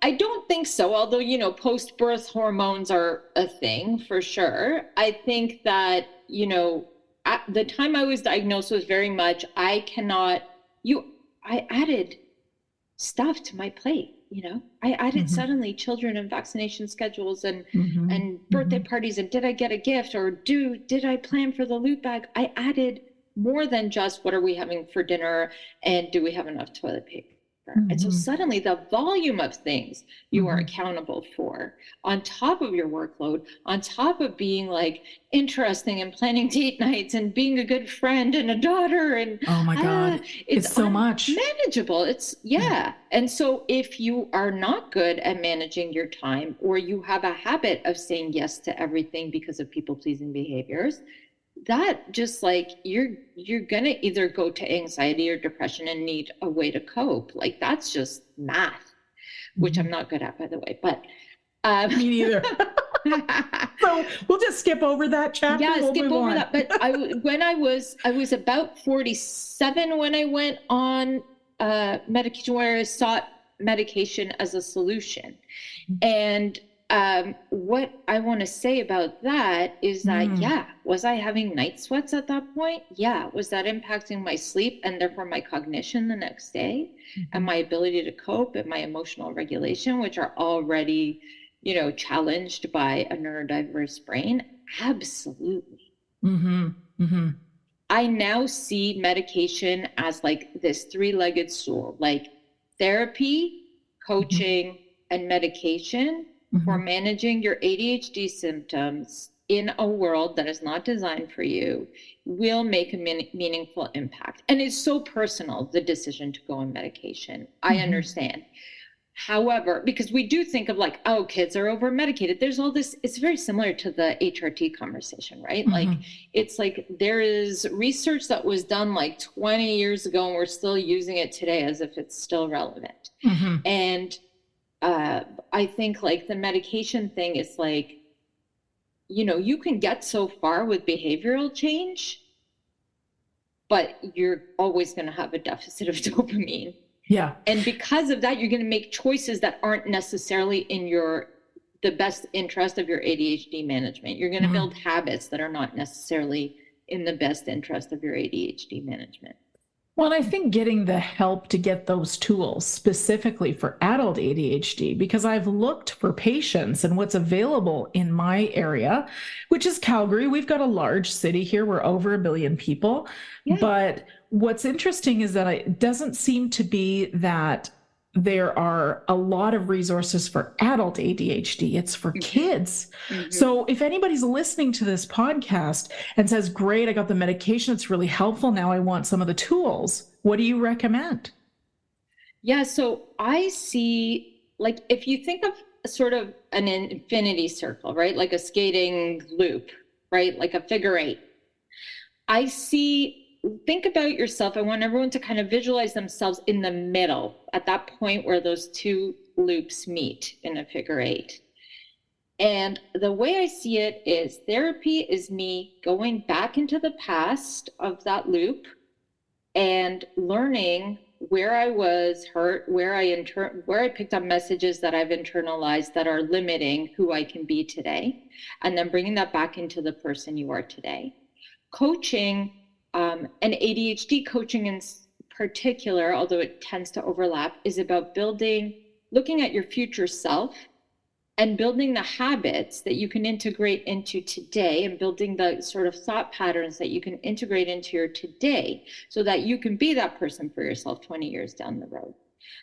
I don't think so. Although, you know, post-birth hormones are a thing for sure. I think that, you know, at the time I was diagnosed was very much, I added stuff to my plate, you know, I added suddenly children and vaccination schedules and birthday parties. And did I get a gift or did I plan for the loot bag? I added more than just what are we having for dinner and do we have enough toilet paper? And so suddenly the volume of things you are accountable for on top of your workload, on top of being like interesting and planning date nights and being a good friend and a daughter. And oh my God, it's so much manageable. It's And so if you are not good at managing your time, or you have a habit of saying yes to everything because of people pleasing behaviors, that just like you're gonna either go to anxiety or depression and need a way to cope. Like that's just math, which I'm not good at, by the way. But me neither. So we'll just skip over that chapter. Yeah, skip over that. But I was about 47 when I went on medication, where I sought medication as a solution. And what I want to say about that is that, was I having night sweats at that point? Yeah. Was that impacting my sleep and therefore my cognition the next day and my ability to cope and my emotional regulation, which are already, you know, challenged by a neurodiverse brain? Absolutely. I now see medication as like this three-legged stool, like therapy, coaching, and medication for managing your ADHD symptoms in a world that is not designed for you will make a meaningful impact. And it's so personal, the decision to go on medication. I understand. However, because we do think of like, oh, kids are over medicated. There's all this, it's very similar to the HRT conversation, right? Like, it's like there is research that was done like 20 years ago and we're still using it today as if it's still relevant. And I think like the medication thing is like, you know, you can get so far with behavioral change, but you're always going to have a deficit of dopamine. Yeah. And because of that, you're going to make choices that aren't necessarily in the best interest of your ADHD management. You're going to build habits that are not necessarily in the best interest of your ADHD management. Well, I think getting the help to get those tools specifically for adult ADHD, because I've looked for patients and what's available in my area, which is Calgary. We've got a large city here. We're over 1 billion people. Yeah. But what's interesting is that it doesn't seem to be that there are a lot of resources for adult ADHD. It's for kids. So if anybody's listening to this podcast and says, great, I got the medication, it's really helpful, now I want some of the tools, what do you recommend? Yeah, so I see, like, if you think of sort of an infinity circle, right? Like a skating loop, right? Like a figure eight. Think about yourself. I want everyone to kind of visualize themselves in the middle at that point where those two loops meet in a figure eight. And the way I see it is therapy is me going back into the past of that loop and learning where I was hurt, where I picked up messages that I've internalized that are limiting who I can be today, and then bringing that back into the person you are today. Coaching, and ADHD coaching in particular, although it tends to overlap, is about looking at your future self and building the habits that you can integrate into today, and building the sort of thought patterns that you can integrate into your today, so that you can be that person for yourself 20 years down the road.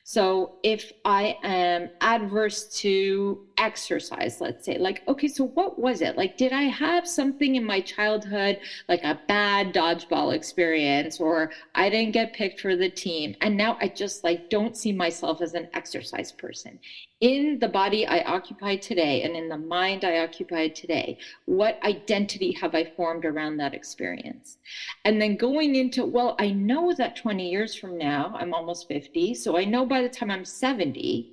So if I am adverse to exercise, let's say, like, okay, so what was it? Like, did I have something in my childhood, like a bad dodgeball experience, or I didn't get picked for the team, and now I just like don't see myself as an exercise person? In the body I occupy today and in the mind I occupy today, what identity have I formed around that experience? And then going into, well, I know that 20 years from now, I'm almost 50, so I know by the time I'm 70,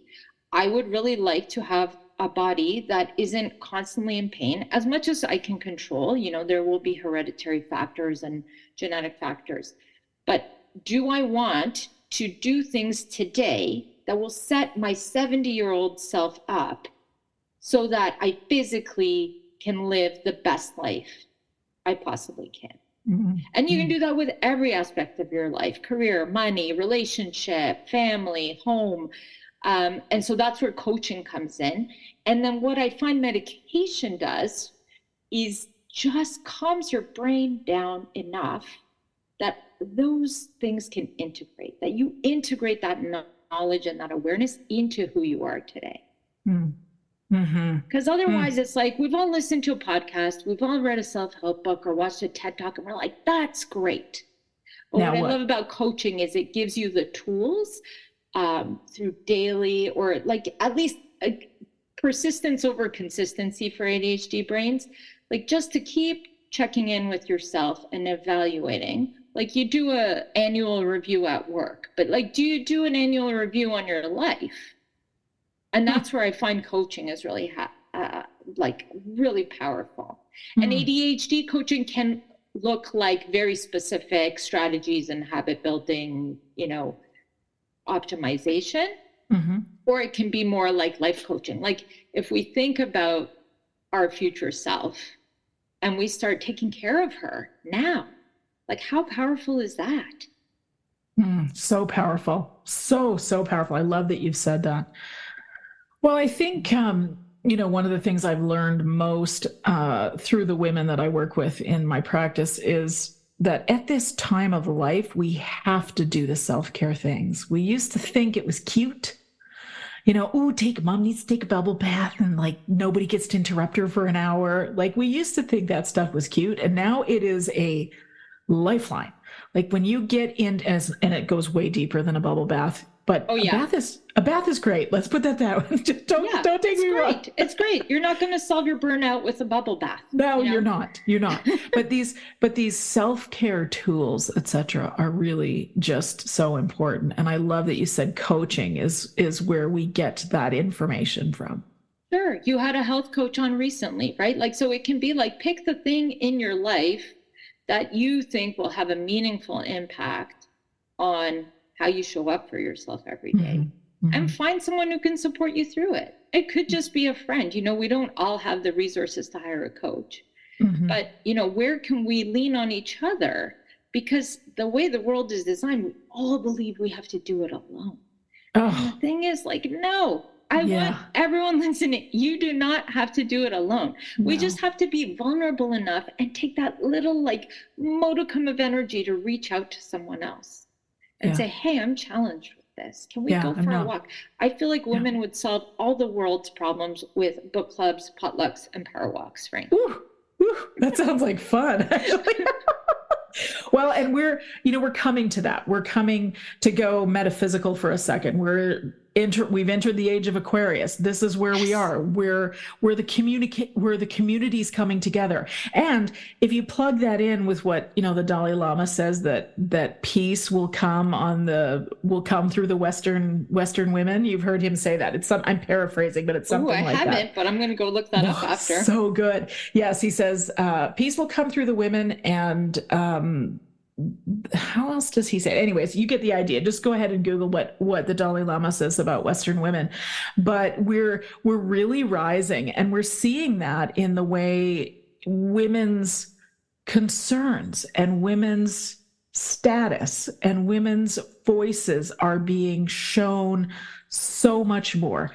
I would really like to have a body that isn't constantly in pain as much as I can control. You know, there will be hereditary factors and genetic factors. But do I want to do things today that will set my 70-year-old self up so that I physically can live the best life I possibly can? Mm-hmm. And you can do that with every aspect of your life: career, money, relationship, family, home. And so that's where coaching comes in. And then what I find medication does is just calms your brain down enough that those things can integrate, that you integrate that knowledge and that awareness into who you are today. Because otherwise it's like, we've all listened to a podcast, we've all read a self-help book or watched a TED Talk, and we're like, that's great. But what I love about coaching is it gives you the tools through daily, or like at least persistence over consistency for ADHD brains, like just to keep checking in with yourself and evaluating. Like you do an annual review at work, but like, do you do an annual review on your life? And that's where I find coaching is really really powerful. And ADHD coaching can look like very specific strategies and habit building, you know, optimization, or it can be more like life coaching. Like if we think about our future self and we start taking care of her now, like how powerful is that? So powerful. So powerful. I love that you've said that. Well, I think, you know, one of the things I've learned most through the women that I work with in my practice is that at this time of life, we have to do the self-care things. We used to think it was cute. You know, mom needs to take a bubble bath and like nobody gets to interrupt her for an hour. Like we used to think that stuff was cute. And now it is a lifeline. Like when you get in, and it goes way deeper than a bubble bath, but a bath is great. Let's put that down. Just don't take me wrong. It's great. You're not going to solve your burnout with a bubble bath. No, you're not. But these self-care tools, etc., are really just so important. And I love that you said coaching is where we get that information from. Sure. You had a health coach on recently, right? Like, so it can be like, pick the thing in your life that you think will have a meaningful impact on how you show up for yourself every day, and find someone who can support you through it. It could just be a friend. You know, we don't all have the resources to hire a coach, but you know, where can we lean on each other? Because the way the world is designed, we all believe we have to do it alone. And the thing is, like, no, I want everyone listening. You do not have to do it alone. No. We just have to be vulnerable enough and take that little like modicum of energy to reach out to someone else and say, hey, I'm challenged with this. Can we go for a walk? I feel like women would solve all the world's problems with book clubs, potlucks, and power walks, Frank. Ooh, that sounds like fun, actually. Well, and we're coming to that. We're coming to go metaphysical for a second. We've entered the age of Aquarius. This is where we are. We're the community's coming together. And if you plug that in with what, you know, the Dalai Lama says, that peace will come through the Western women. You've heard him say that. I'm paraphrasing, but it's something like that. I haven't, but I'm going to go look that up after. So good. Yes, he says peace will come through the women, and how else does he say it? Anyways, you get the idea. Just go ahead and Google what the Dalai Lama says about Western women. But we're really rising, and we're seeing that in the way women's concerns and women's status and women's voices are being shown so much more.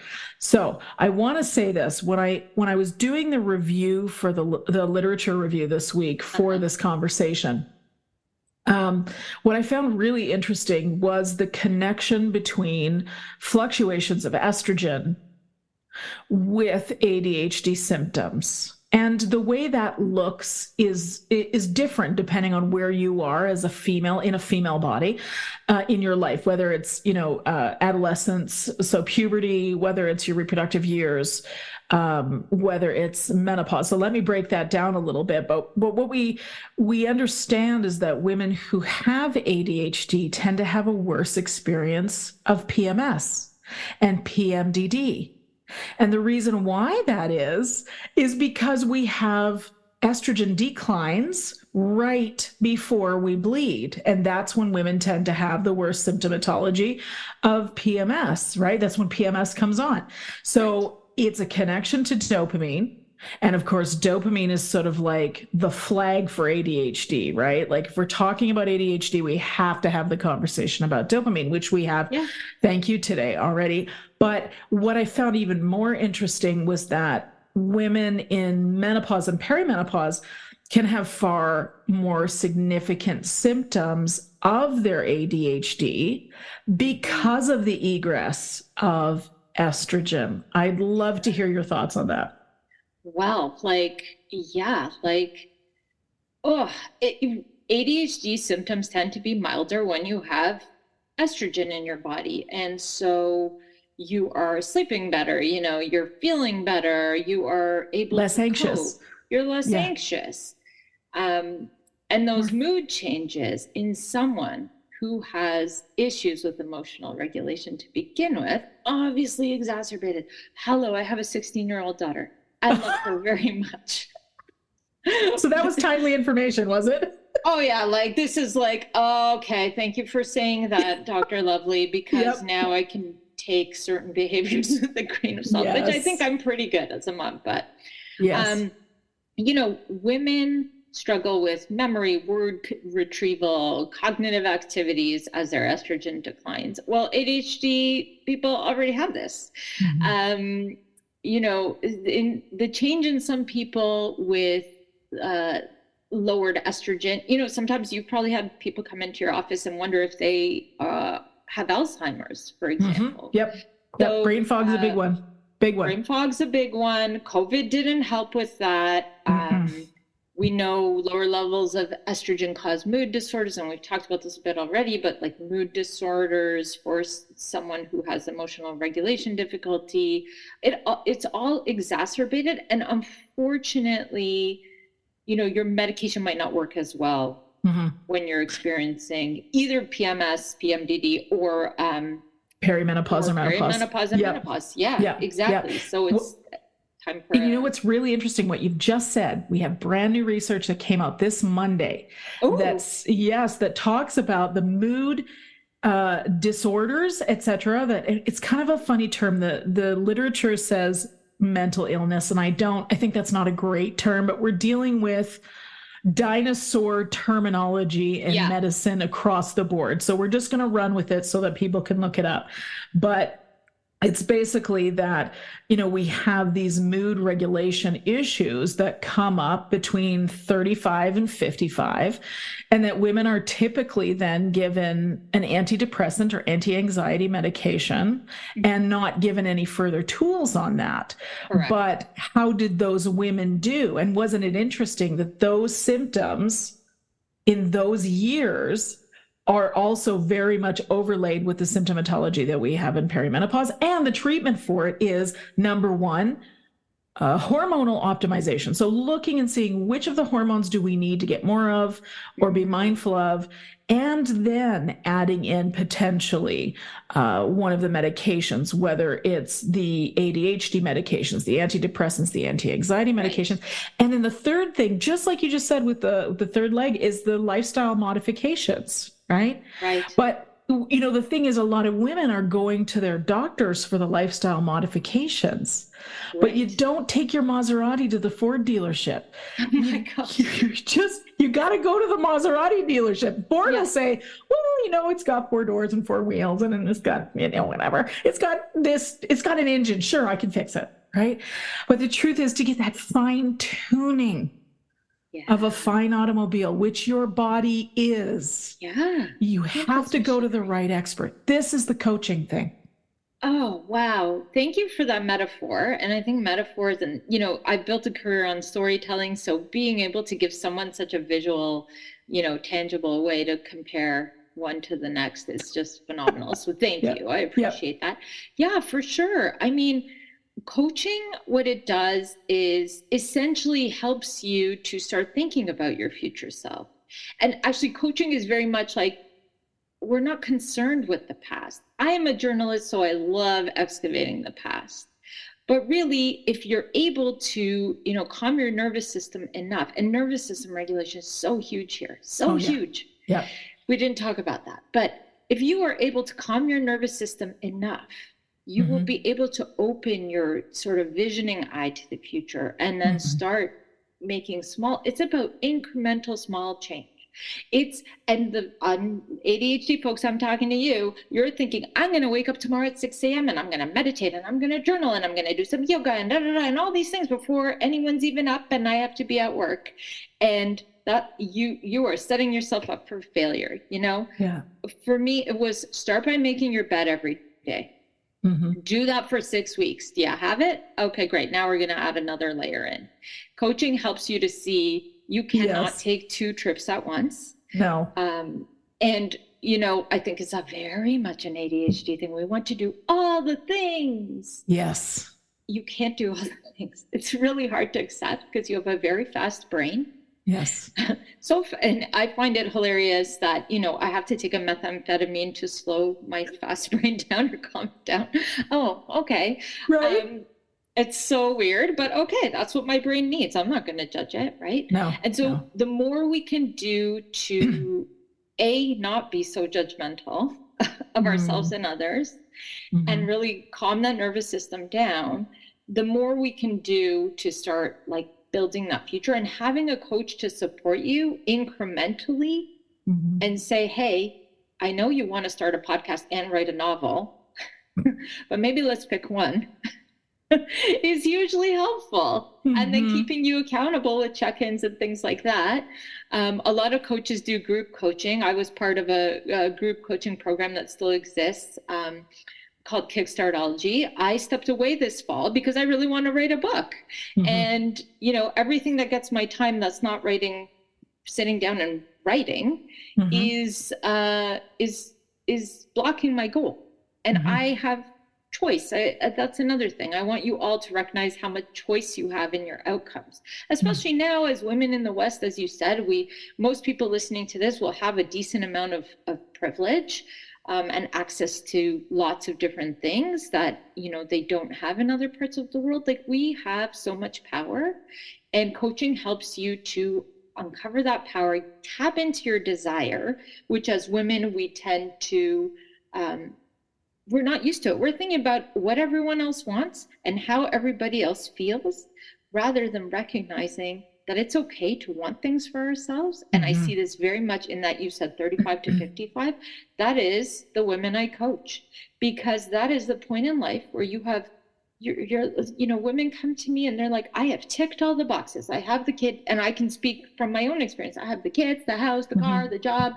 So I want to say this, when I was doing the review for the literature review this week for this conversation, what I found really interesting was the connection between fluctuations of estrogen with ADHD symptoms. And the way that looks is different depending on where you are as a female in a female body in your life, whether it's, adolescence, so puberty, whether it's your reproductive years, whether it's menopause. So let me break that down a little bit. But what we understand is that women who have ADHD tend to have a worse experience of PMS and PMDD. And the reason why that is because we have estrogen declines right before we bleed. And that's when women tend to have the worst symptomatology of PMS, right? That's when PMS comes on. So it's a connection to dopamine. And of course, dopamine is sort of like the flag for ADHD, right? Like if we're talking about ADHD, we have to have the conversation about dopamine, which we have. Yeah. Thank you today already. But what I found even more interesting was that women in menopause and perimenopause can have far more significant symptoms of their ADHD because of the egress of estrogen. I'd love to hear your thoughts on that. Wow. ADHD symptoms tend to be milder when you have estrogen in your body. And so you are sleeping better, you're feeling better, you are able less anxious. You're less anxious. And those mood changes in someone who has issues with emotional regulation to begin with, obviously exacerbated. Hello, I have a 16-year-old daughter. I love her very much. So that was timely information, was it? Oh yeah, this is okay, thank you for saying that, Dr. Lovely, because now I can take certain behaviors with a grain of salt, which I think I'm pretty good as a mom. But women struggle with memory, word retrieval, cognitive activities as their estrogen declines. Well, ADHD people already have this. Mm-hmm. In the change in some people with lowered estrogen, sometimes you've probably had people come into your office and wonder if they have Alzheimer's, for example. Mm-hmm. Yep. So, brain fog's a big one. Brain fog's a big one. COVID didn't help with that. Mm-hmm. We know lower levels of estrogen cause mood disorders, and we've talked about this a bit already, but mood disorders for someone who has emotional regulation difficulty, it's all exacerbated. And unfortunately, your medication might not work as well when you're experiencing either PMS, PMDD, or perimenopause or menopause. Perimenopause and menopause. Yeah, exactly. So it's time for. And what's really interesting, what you've just said, we have brand new research that came out this Monday. Ooh. That talks about the mood disorders, etc. That it's kind of a funny term. The literature says mental illness, and I think that's not a great term, but we're dealing with dinosaur terminology in medicine across the board. So we're just going to run with it so that people can look it up. But it's basically that, we have these mood regulation issues that come up between 35 and 55, and that women are typically then given an antidepressant or anti-anxiety medication and not given any further tools on that. Correct. But how did those women do? And wasn't it interesting that those symptoms in those years are also very much overlaid with the symptomatology that we have in perimenopause. And the treatment for it is, number one, hormonal optimization. So looking and seeing which of the hormones do we need to get more of or be mindful of, and then adding in potentially one of the medications, whether it's the ADHD medications, the antidepressants, the anti-anxiety medications. And then the third thing, just like you just said with the third leg, is the lifestyle modifications. Right. Right. But the thing is, a lot of women are going to their doctors for the lifestyle modifications, but you don't take your Maserati to the Ford dealership. Oh my God. You got to go to the Maserati dealership. Ford will say, well, it's got 4 doors and 4 wheels, and then it's got, whatever. It's got an engine. Sure, I can fix it. Right. But the truth is, to get that fine tuning of a fine automobile, which your body is, you have to go to the right expert. This is the coaching thing. Oh, wow. Thank you for that metaphor. And I think metaphors, and, I've built a career on storytelling. So being able to give someone such a visual, tangible way to compare one to the next is just phenomenal. So thank you. I appreciate that. Yeah, for sure. I mean, coaching, what it does is essentially helps you to start thinking about your future self. And actually, coaching is very much like, we're not concerned with the past. I am a journalist, so I love excavating the past. But really, if you're able to, calm your nervous system enough, and nervous system regulation is so huge here, huge. Yeah. We didn't talk about that. But if you are able to calm your nervous system enough, you will be able to open your sort of visioning eye to the future and then start making it's about incremental small change. And the ADHD folks, I'm talking to you're thinking, I'm going to wake up tomorrow at 6 a.m. and I'm going to meditate and I'm going to journal and I'm going to do some yoga and and all these things before anyone's even up and I have to be at work. And that you are setting yourself up for failure, Yeah. For me, it was start by making your bed every day. Do that for 6 weeks. Do you have it? Okay, great. Now we're going to add another layer in. Coaching helps you to see you cannot take 2 trips at once. No. And, I think it's a very much an ADHD thing. We want to do all the things. Yes. You can't do all the things. It's really hard to accept because you have a very fast brain. Yes. And I find it hilarious that, I have to take a methamphetamine to slow my fast brain down or calm it down. Oh, okay. Right. It's so weird, but okay, that's what my brain needs. I'm not going to judge it, right? No. And so the more we can do to, not be so judgmental of ourselves and others and really calm that nervous system down, the more we can do to start building that future and having a coach to support you incrementally and say, hey, I know you want to start a podcast and write a novel, but maybe let's pick one is hugely helpful. And then keeping you accountable with check-ins and things like that. A lot of coaches do group coaching. I was part of a group coaching program that still exists called Kickstartology. I stepped away this fall because I really want to write a book. And, everything that gets my time that's not writing, sitting down and writing is blocking my goal. And I have choice. That's another thing. I want you all to recognize how much choice you have in your outcomes, especially now as women in the West. As you said, most people listening to this will have a decent amount of privilege and access to lots of different things that, they don't have in other parts of the world. We have so much power, and coaching helps you to uncover that power, tap into your desire, which as women, we tend to, we're not used to it. We're thinking about what everyone else wants and how everybody else feels, rather than recognizing that it's okay to want things for ourselves. And I see this very much in that you said 35 to 55. That is the women I coach, because that is the point in life where you have, women come to me and they're like, I have ticked all the boxes. I have the kid, and I can speak from my own experience. I have the kids, the house, the car, the job,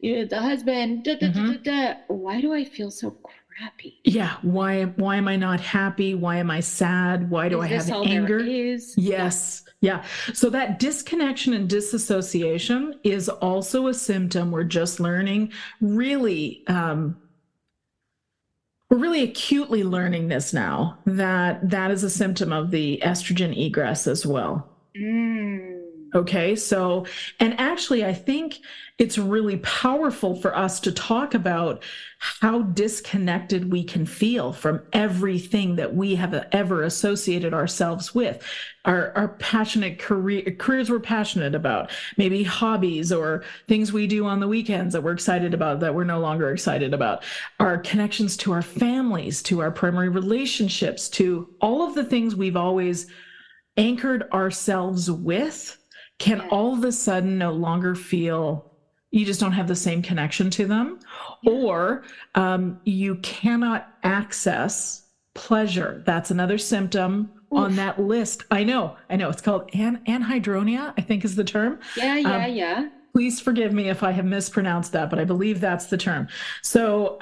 the husband, Why do I feel so crappy? Yeah. Why am I not happy? Why am I sad? Why do I have anger? Yes. Yeah. So that disconnection and disassociation is also a symptom. We're just learning really, we're really acutely learning this now, that is a symptom of the estrogen egress as well. Okay. So, and actually, I think it's really powerful for us to talk about how disconnected we can feel from everything that we have ever associated ourselves with. Our passionate careers we're passionate about, maybe hobbies or things we do on the weekends that we're excited about that we're no longer excited about, our connections to our families, to our primary relationships, to all of the things we've always anchored ourselves with can all of a sudden no longer feel, you just don't have the same connection to them, or you cannot access pleasure. That's another symptom on that list. I know. It's called anhydronia, I think is the term. Yeah. Please forgive me if I have mispronounced that, but I believe that's the term. So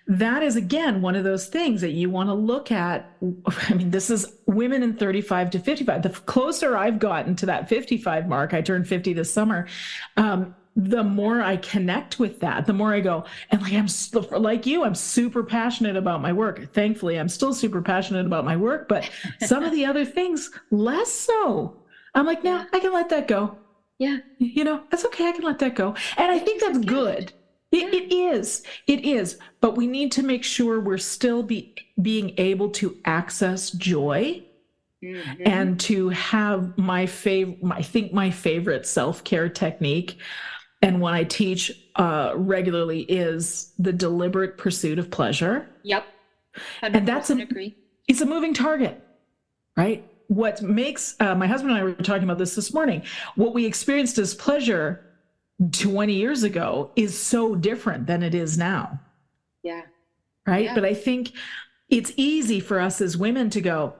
that is, again, one of those things that you want to look at. I mean, this is women in 35 to 55. The closer I've gotten to that 55 mark, I turned 50 this summer, the more I connect with that, the more I go, and like, I'm like you, I'm super passionate about my work. Thankfully, I'm still super passionate about my work, but some of the other things, less so. I'm like, no, I can let that go. Yeah. That's okay. I can let that go. And I think that's good. It is. But we need to make sure we're still being able to access joy and to have my favorite self-care technique. And one I teach regularly is the deliberate pursuit of pleasure. Yep. And it's a moving target, right? What makes, my husband and I were talking about this morning, what we experienced as pleasure 20 years ago is so different than it is now. Yeah. Right. Yeah. But I think it's easy for us as women to go,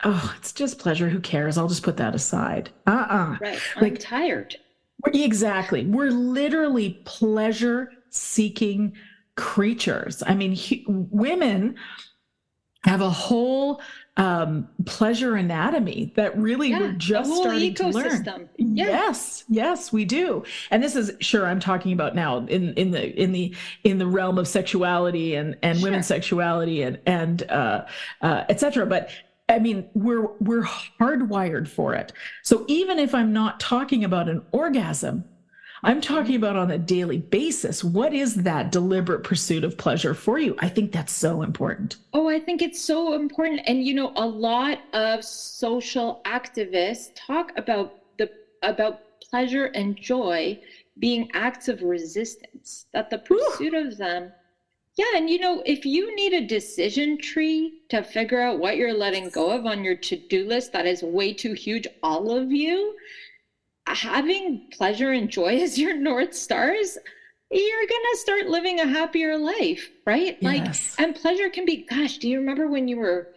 oh, it's just pleasure. Who cares? I'll just put that aside. Right. I'm tired. Exactly. We're literally pleasure seeking creatures. I mean, women have a whole pleasure anatomy that really we're just starting to learn. Yes, we do. And this is, sure, I'm talking about now in the realm of sexuality and women's sexuality and et cetera. But I mean, we're hardwired for it. So even if I'm not talking about an orgasm, I'm talking about on a daily basis. What is that deliberate pursuit of pleasure for you? I think that's so important. Oh, I think it's so important. And, a lot of social activists talk about pleasure and joy being acts of resistance, that the pursuit of them. Yeah. And, if you need a decision tree to figure out what you're letting go of on your to-do list that is way too huge, all of you, having pleasure and joy as your North Stars, you're going to start living a happier life, right? Yes. And pleasure can be, gosh, do you remember when you were,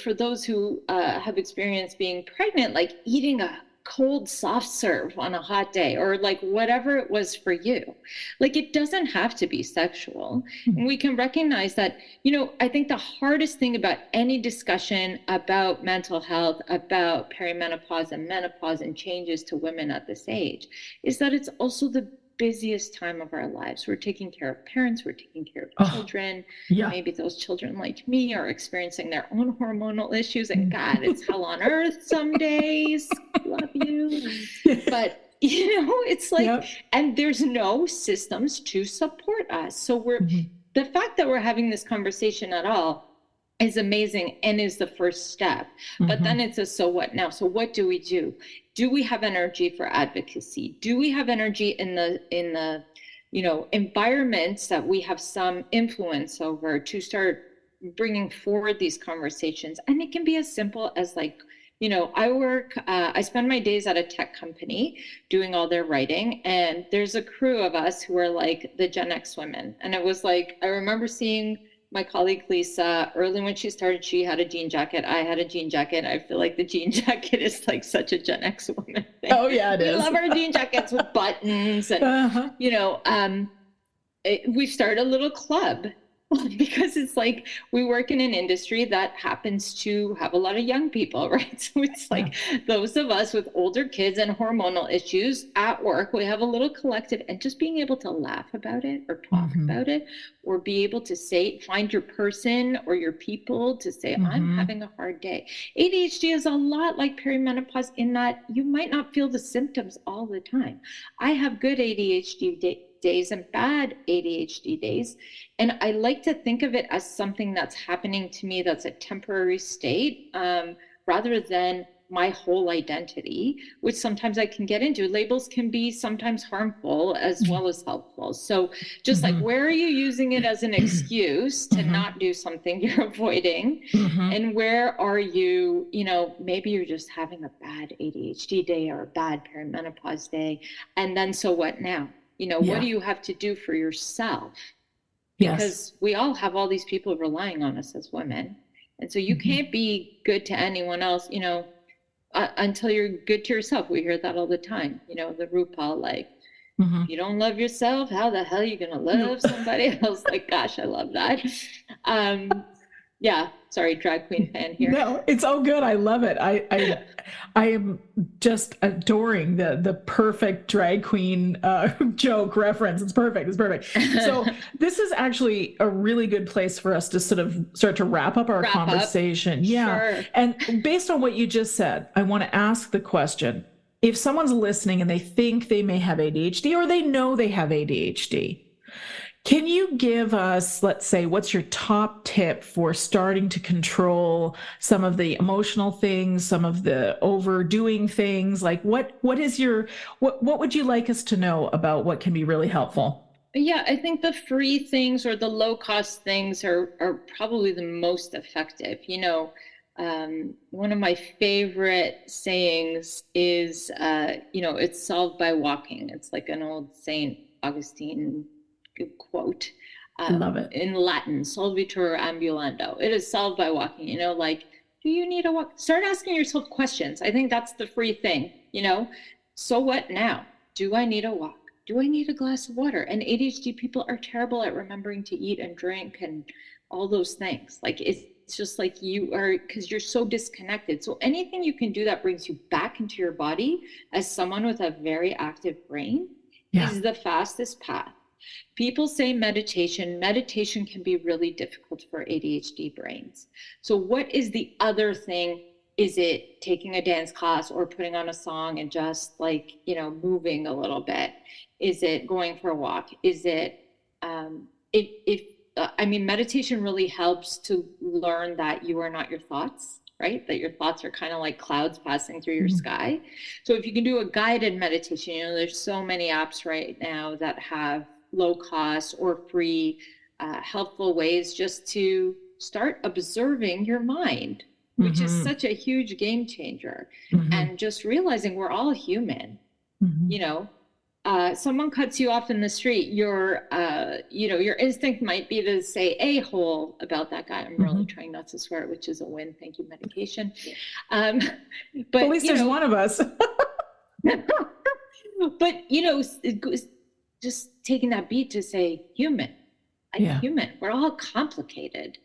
for those who have experienced being pregnant, like eating a cold soft serve on a hot day, or like whatever it was for you. Like, it doesn't have to be sexual. And we can recognize that, I think the hardest thing about any discussion about mental health, about perimenopause and menopause and changes to women at this age, is that it's also the busiest time of our lives. We're taking care of parents, we're taking care of children. Maybe those children, like me, are experiencing their own hormonal issues, and God, it's hell on earth some days. Love you. But it's like, and there's no systems to support us. So the fact that we're having this conversation at all is amazing and is the first step. But then it's a so what now? So what do we do? Do we have energy for advocacy? Do we have energy in the environments that we have some influence over to start bringing forward these conversations? And it can be as simple as like, I spend my days at a tech company doing all their writing, and there's a crew of us who are like the Gen X women. And it was like, I remember seeing my colleague Lisa, early when she started, she had a jean jacket. I had a jean jacket. I feel like the jean jacket is like such a Gen X woman thing. Oh yeah, it is. We love our jean jackets with buttons, and we've started a little club Because it's like we work in an industry that happens to have a lot of young people, right? So it's like those of us with older kids and hormonal issues at work, we have a little collective, and just being able to laugh about it or talk about it, or be able to say, find your person or your people to say, I'm having a hard day. ADHD is a lot like perimenopause in that you might not feel the symptoms all the time. I have good ADHD days and bad ADHD days. And I like to think of it as something that's happening to me that's a temporary state, rather than my whole identity, which sometimes I can get into. Labels can be sometimes harmful as well as helpful. So just like, where are you using it as an excuse to not do something you're avoiding? And where are you, maybe you're just having a bad ADHD day or a bad perimenopause day. And then, so what now? What do you have to do for yourself? Because we all have all these people relying on us as women. And so you can't be good to anyone else, until you're good to yourself. We hear that all the time, the RuPaul, like, if you don't love yourself, how the hell are you going to love somebody else? Like, gosh, I love that. Sorry, drag queen fan here. No, it's all good. I love it. I am just adoring the perfect drag queen joke reference. It's perfect. It's perfect. So this is actually a really good place for us to sort of start to wrap up our conversation. Sure. And based on what you just said, I want to ask the question: if someone's listening and they think they may have ADHD, or they know they have ADHD, can you give us, let's say, what's your top tip for starting to control some of the emotional things, some of the overdoing things? Like what would you like us to know about what can be really helpful? Yeah, I think the free things or the low cost things are probably the most effective. One of my favorite sayings is, it's solved by walking. It's like an old Saint Augustine quote. I love it. In Latin, solvitur ambulando. It is solved by walking. Like, do you need a walk? Start asking yourself questions. I think that's the free thing. So what now? Do I need a walk? Do I need a glass of water? And ADHD people are terrible at remembering to eat and drink and all those things. Like, it's just like you are, because you're so disconnected. So anything you can do that brings you back into your body as someone with a very active brain is the fastest path. People say meditation can be really difficult for ADHD brains. So what is the other thing? Is it taking a dance class or putting on a song and just like, moving a little bit? Is it going for a walk? Is it, meditation really helps to learn that you are not your thoughts, right? That your thoughts are kind of like clouds passing through your sky. So if you can do a guided meditation, there's so many apps right now that have low cost or free, helpful ways just to start observing your mind, which is such a huge game changer. And just realizing we're all human. Someone cuts you off in the street, your instinct might be to say a-hole about that guy. I'm really trying not to swear, which is a win. Thank you, medication. But at least there's one of us. But just taking that beat to say human, human. We're all complicated,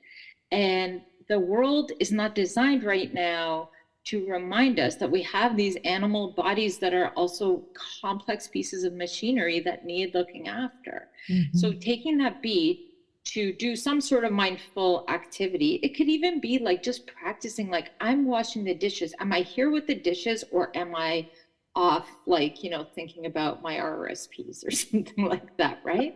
and the world is not designed right now to remind us that we have these animal bodies that are also complex pieces of machinery that need looking after. So taking that beat to do some sort of mindful activity, it could even be like just practicing, like, I'm washing the dishes. Am I here with the dishes, or am I off, like, thinking about my RRSPs or something like that, right?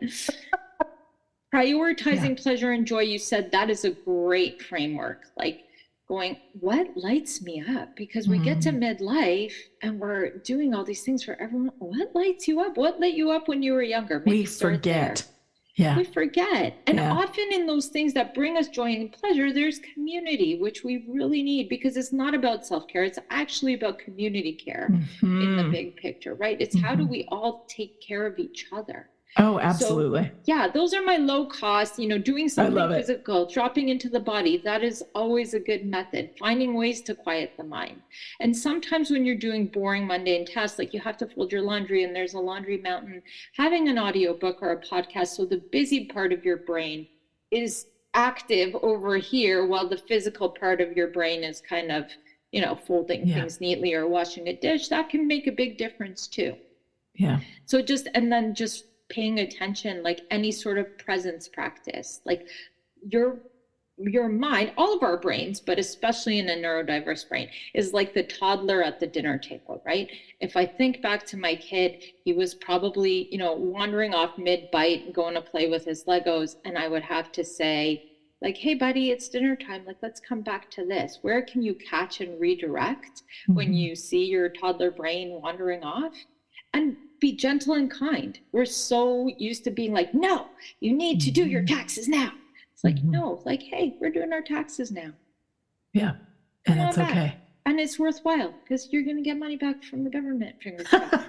Prioritizing pleasure and joy, you said that is a great framework. Like going, what lights me up? Because we get to midlife and we're doing all these things for everyone. What lights you up? What lit you up when you were younger? Maybe we forget. We forget. And often in those things that bring us joy and pleasure, there's community, which we really need, because it's not about self-care. It's actually about community care in the big picture, right? It's how do we all take care of each other? Oh, absolutely. So, those are my low cost, doing something physical, dropping into the body. That is always a good method, finding ways to quiet the mind. And sometimes when you're doing boring, mundane tasks, like you have to fold your laundry and there's a laundry mountain, having an audiobook or a podcast, so the busy part of your brain is active over here while the physical part of your brain is kind of, folding things neatly or washing a dish, that can make a big difference too. Yeah. So and then just paying attention, like any sort of presence practice, like your mind, all of our brains, but especially in a neurodiverse brain, is like the toddler at the dinner table, right? If I think back to my kid, he was probably, wandering off mid-bite, going to play with his Legos. And I would have to say, like, hey, buddy, it's dinner time. Like, let's come back to this. Where can you catch and redirect when you see your toddler brain wandering off? And be gentle and kind. We're so used to being like, no, you need to do your taxes now. It's like, no, like, hey, we're doing our taxes now. Yeah. And it's okay. And it's worthwhile because you're going to get money back from the government. Fingers crossed.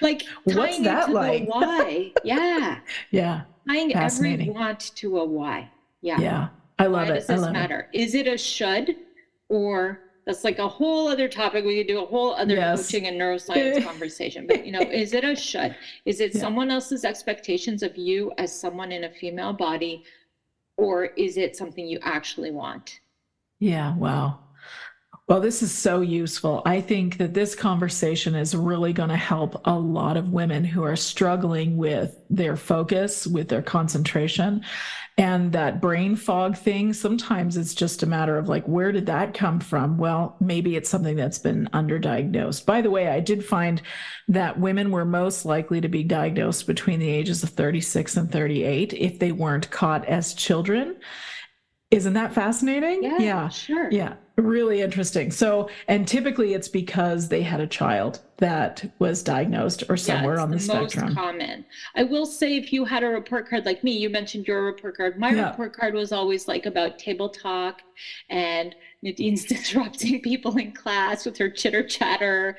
Like, what's that like? The why. Yeah. Yeah. Tying every want to a why. Yeah. Yeah. I love it. Why does this matter? Is it a should, or that's like a whole other topic? We could do a whole other coaching and neuroscience conversation. But, is it a should? Is it someone else's expectations of you as someone in a female body? Or is it something you actually want? Yeah. Wow. Well, this is so useful. I think that this conversation is really going to help a lot of women who are struggling with their focus, with their concentration, and that brain fog thing. Sometimes it's just a matter of like, where did that come from? Well, maybe it's something that's been underdiagnosed. By the way, I did find that women were most likely to be diagnosed between the ages of 36 and 38 if they weren't caught as children. Isn't that fascinating? Yeah, sure. Yeah, really interesting. So, and typically it's because they had a child that was diagnosed or somewhere on the spectrum. Most common. I will say, if you had a report card like me, you mentioned your report card. My report card was always like about table talk and Nadine's disrupting people in class with her chitter chatter.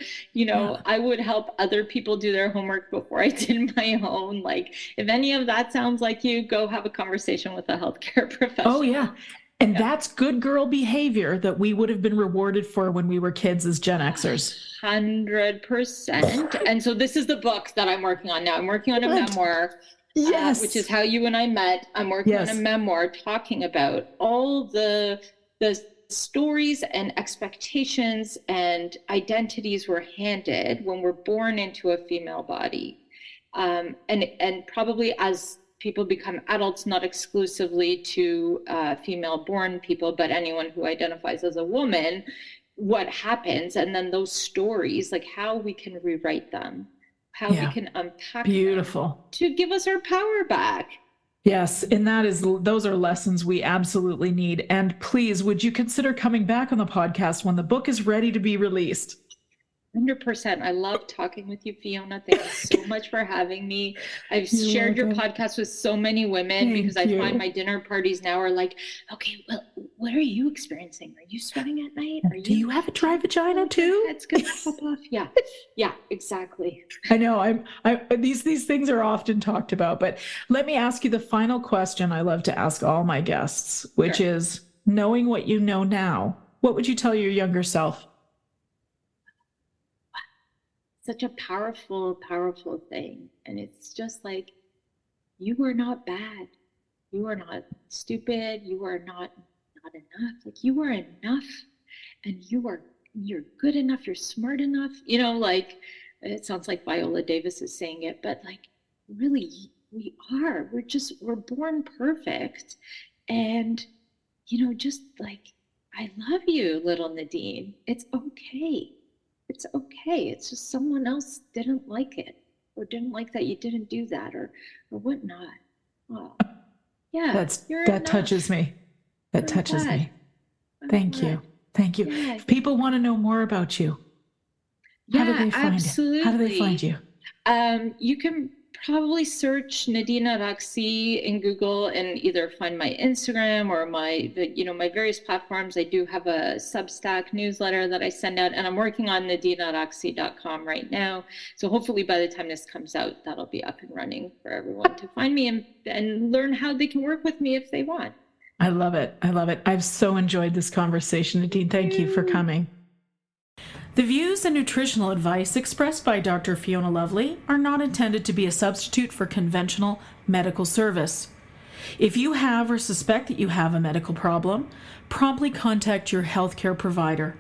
I would help other people do their homework before I did my own. Like, if any of that sounds like you, go have a conversation with a healthcare professional. Oh, yeah. And that's good girl behavior that we would have been rewarded for when we were kids as Gen Xers. 100%. And so this is the book that I'm working on now. I'm working on a memoir, which is how you and I met. I'm working on a memoir talking about all the stories and expectations and identities we're handed when we're born into a female body. And probably as people become adults, not exclusively to female-born people, but anyone who identifies as a woman, what happens, and then those stories, like how we can rewrite them, how we can unpack them to give us our power back. Yes, and those are lessons we absolutely need. And please, would you consider coming back on the podcast when the book is ready to be released? 100%. I love talking with you, Fiona. Thank you so much for having me. I've shared your podcast with so many women because I find my dinner parties now are like, okay, well, what are you experiencing? Are you sweating at night? Do you have a dry vagina too? It's gonna pop off. Yeah, exactly. I know. These things are often talked about, but let me ask you the final question I love to ask all my guests, which is, knowing what you know now, what would you tell your younger self? Such a powerful thing. And it's just like, you are not bad. You are not stupid. You are not enough. Like, you are enough, and you're good enough. You're smart enough. Like, it sounds like Viola Davis is saying it, but like, really, we are. We're born perfect. And, just like, I love you, little Nadine. It's okay. It's okay. It's just someone else didn't like it, or didn't like that you didn't do that, or whatnot. Oh, yeah. That touches me. That touches me. Thank you. Yeah. If people want to know more about you, how do they find it? How do they find you? You can probably search Nadine Araksi in Google and either find my Instagram or my various platforms. I do have a Substack newsletter that I send out, and I'm working on nadinearaksi.com right now. So hopefully by the time this comes out, that'll be up and running for everyone to find me and learn how they can work with me if they want. I love it. I've so enjoyed this conversation, Nadine. Thank you for coming. The views and nutritional advice expressed by Dr. Fiona Lovely are not intended to be a substitute for conventional medical service. If you have or suspect that you have a medical problem, promptly contact your healthcare provider.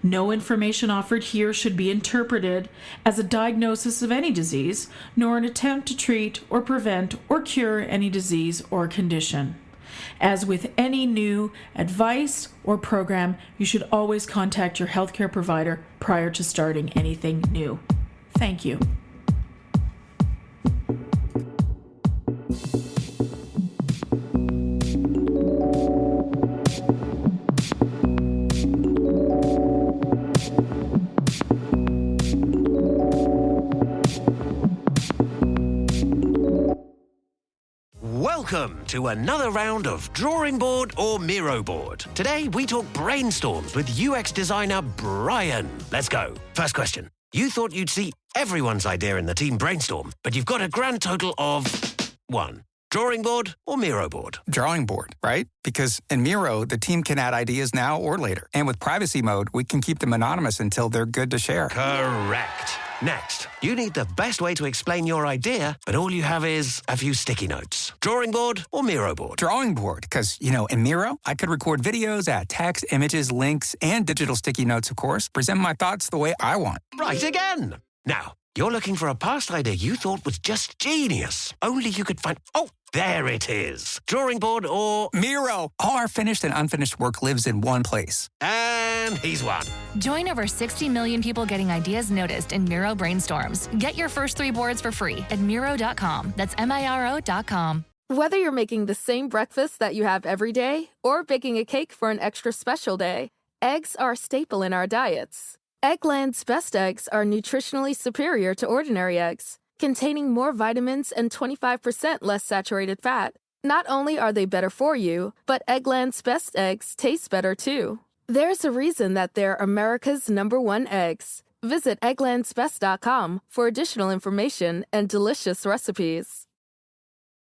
No information offered here should be interpreted as a diagnosis of any disease, nor an attempt to treat or prevent or cure any disease or condition. As with any new advice or program, you should always contact your healthcare provider prior to starting anything new. Thank you. Welcome to another round of Drawing Board or Miro Board. Today we talk brainstorms with UX designer Brian. Let's go. First question. You thought you'd see everyone's idea in the team brainstorm, but you've got a grand total of 1. Drawing board or Miro board? Drawing board, right? Because in Miro, the team can add ideas now or later. And with privacy mode, we can keep them anonymous until they're good to share. Correct. Next, you need the best way to explain your idea, but all you have is a few sticky notes. Drawing board or Miro board? Drawing board, because, in Miro, I could record videos, add text, images, links, and digital sticky notes, of course, present my thoughts the way I want. Right again. Now, you're looking for a past idea you thought was just genius. Only you could find... Oh, there it is. Drawing board or... Miro! All our finished and unfinished work lives in one place. And he's won. Join over 60 million people getting ideas noticed in Miro brainstorms. Get your first 3 boards for free at Miro.com. That's Miro.com. Whether you're making the same breakfast that you have every day or baking a cake for an extra special day, eggs are a staple in our diets. Eggland's Best Eggs are nutritionally superior to ordinary eggs, containing more vitamins and 25% less saturated fat. Not only are they better for you, but Eggland's Best Eggs taste better too. There's a reason that they're America's #1 eggs. Visit egglandsbest.com for additional information and delicious recipes.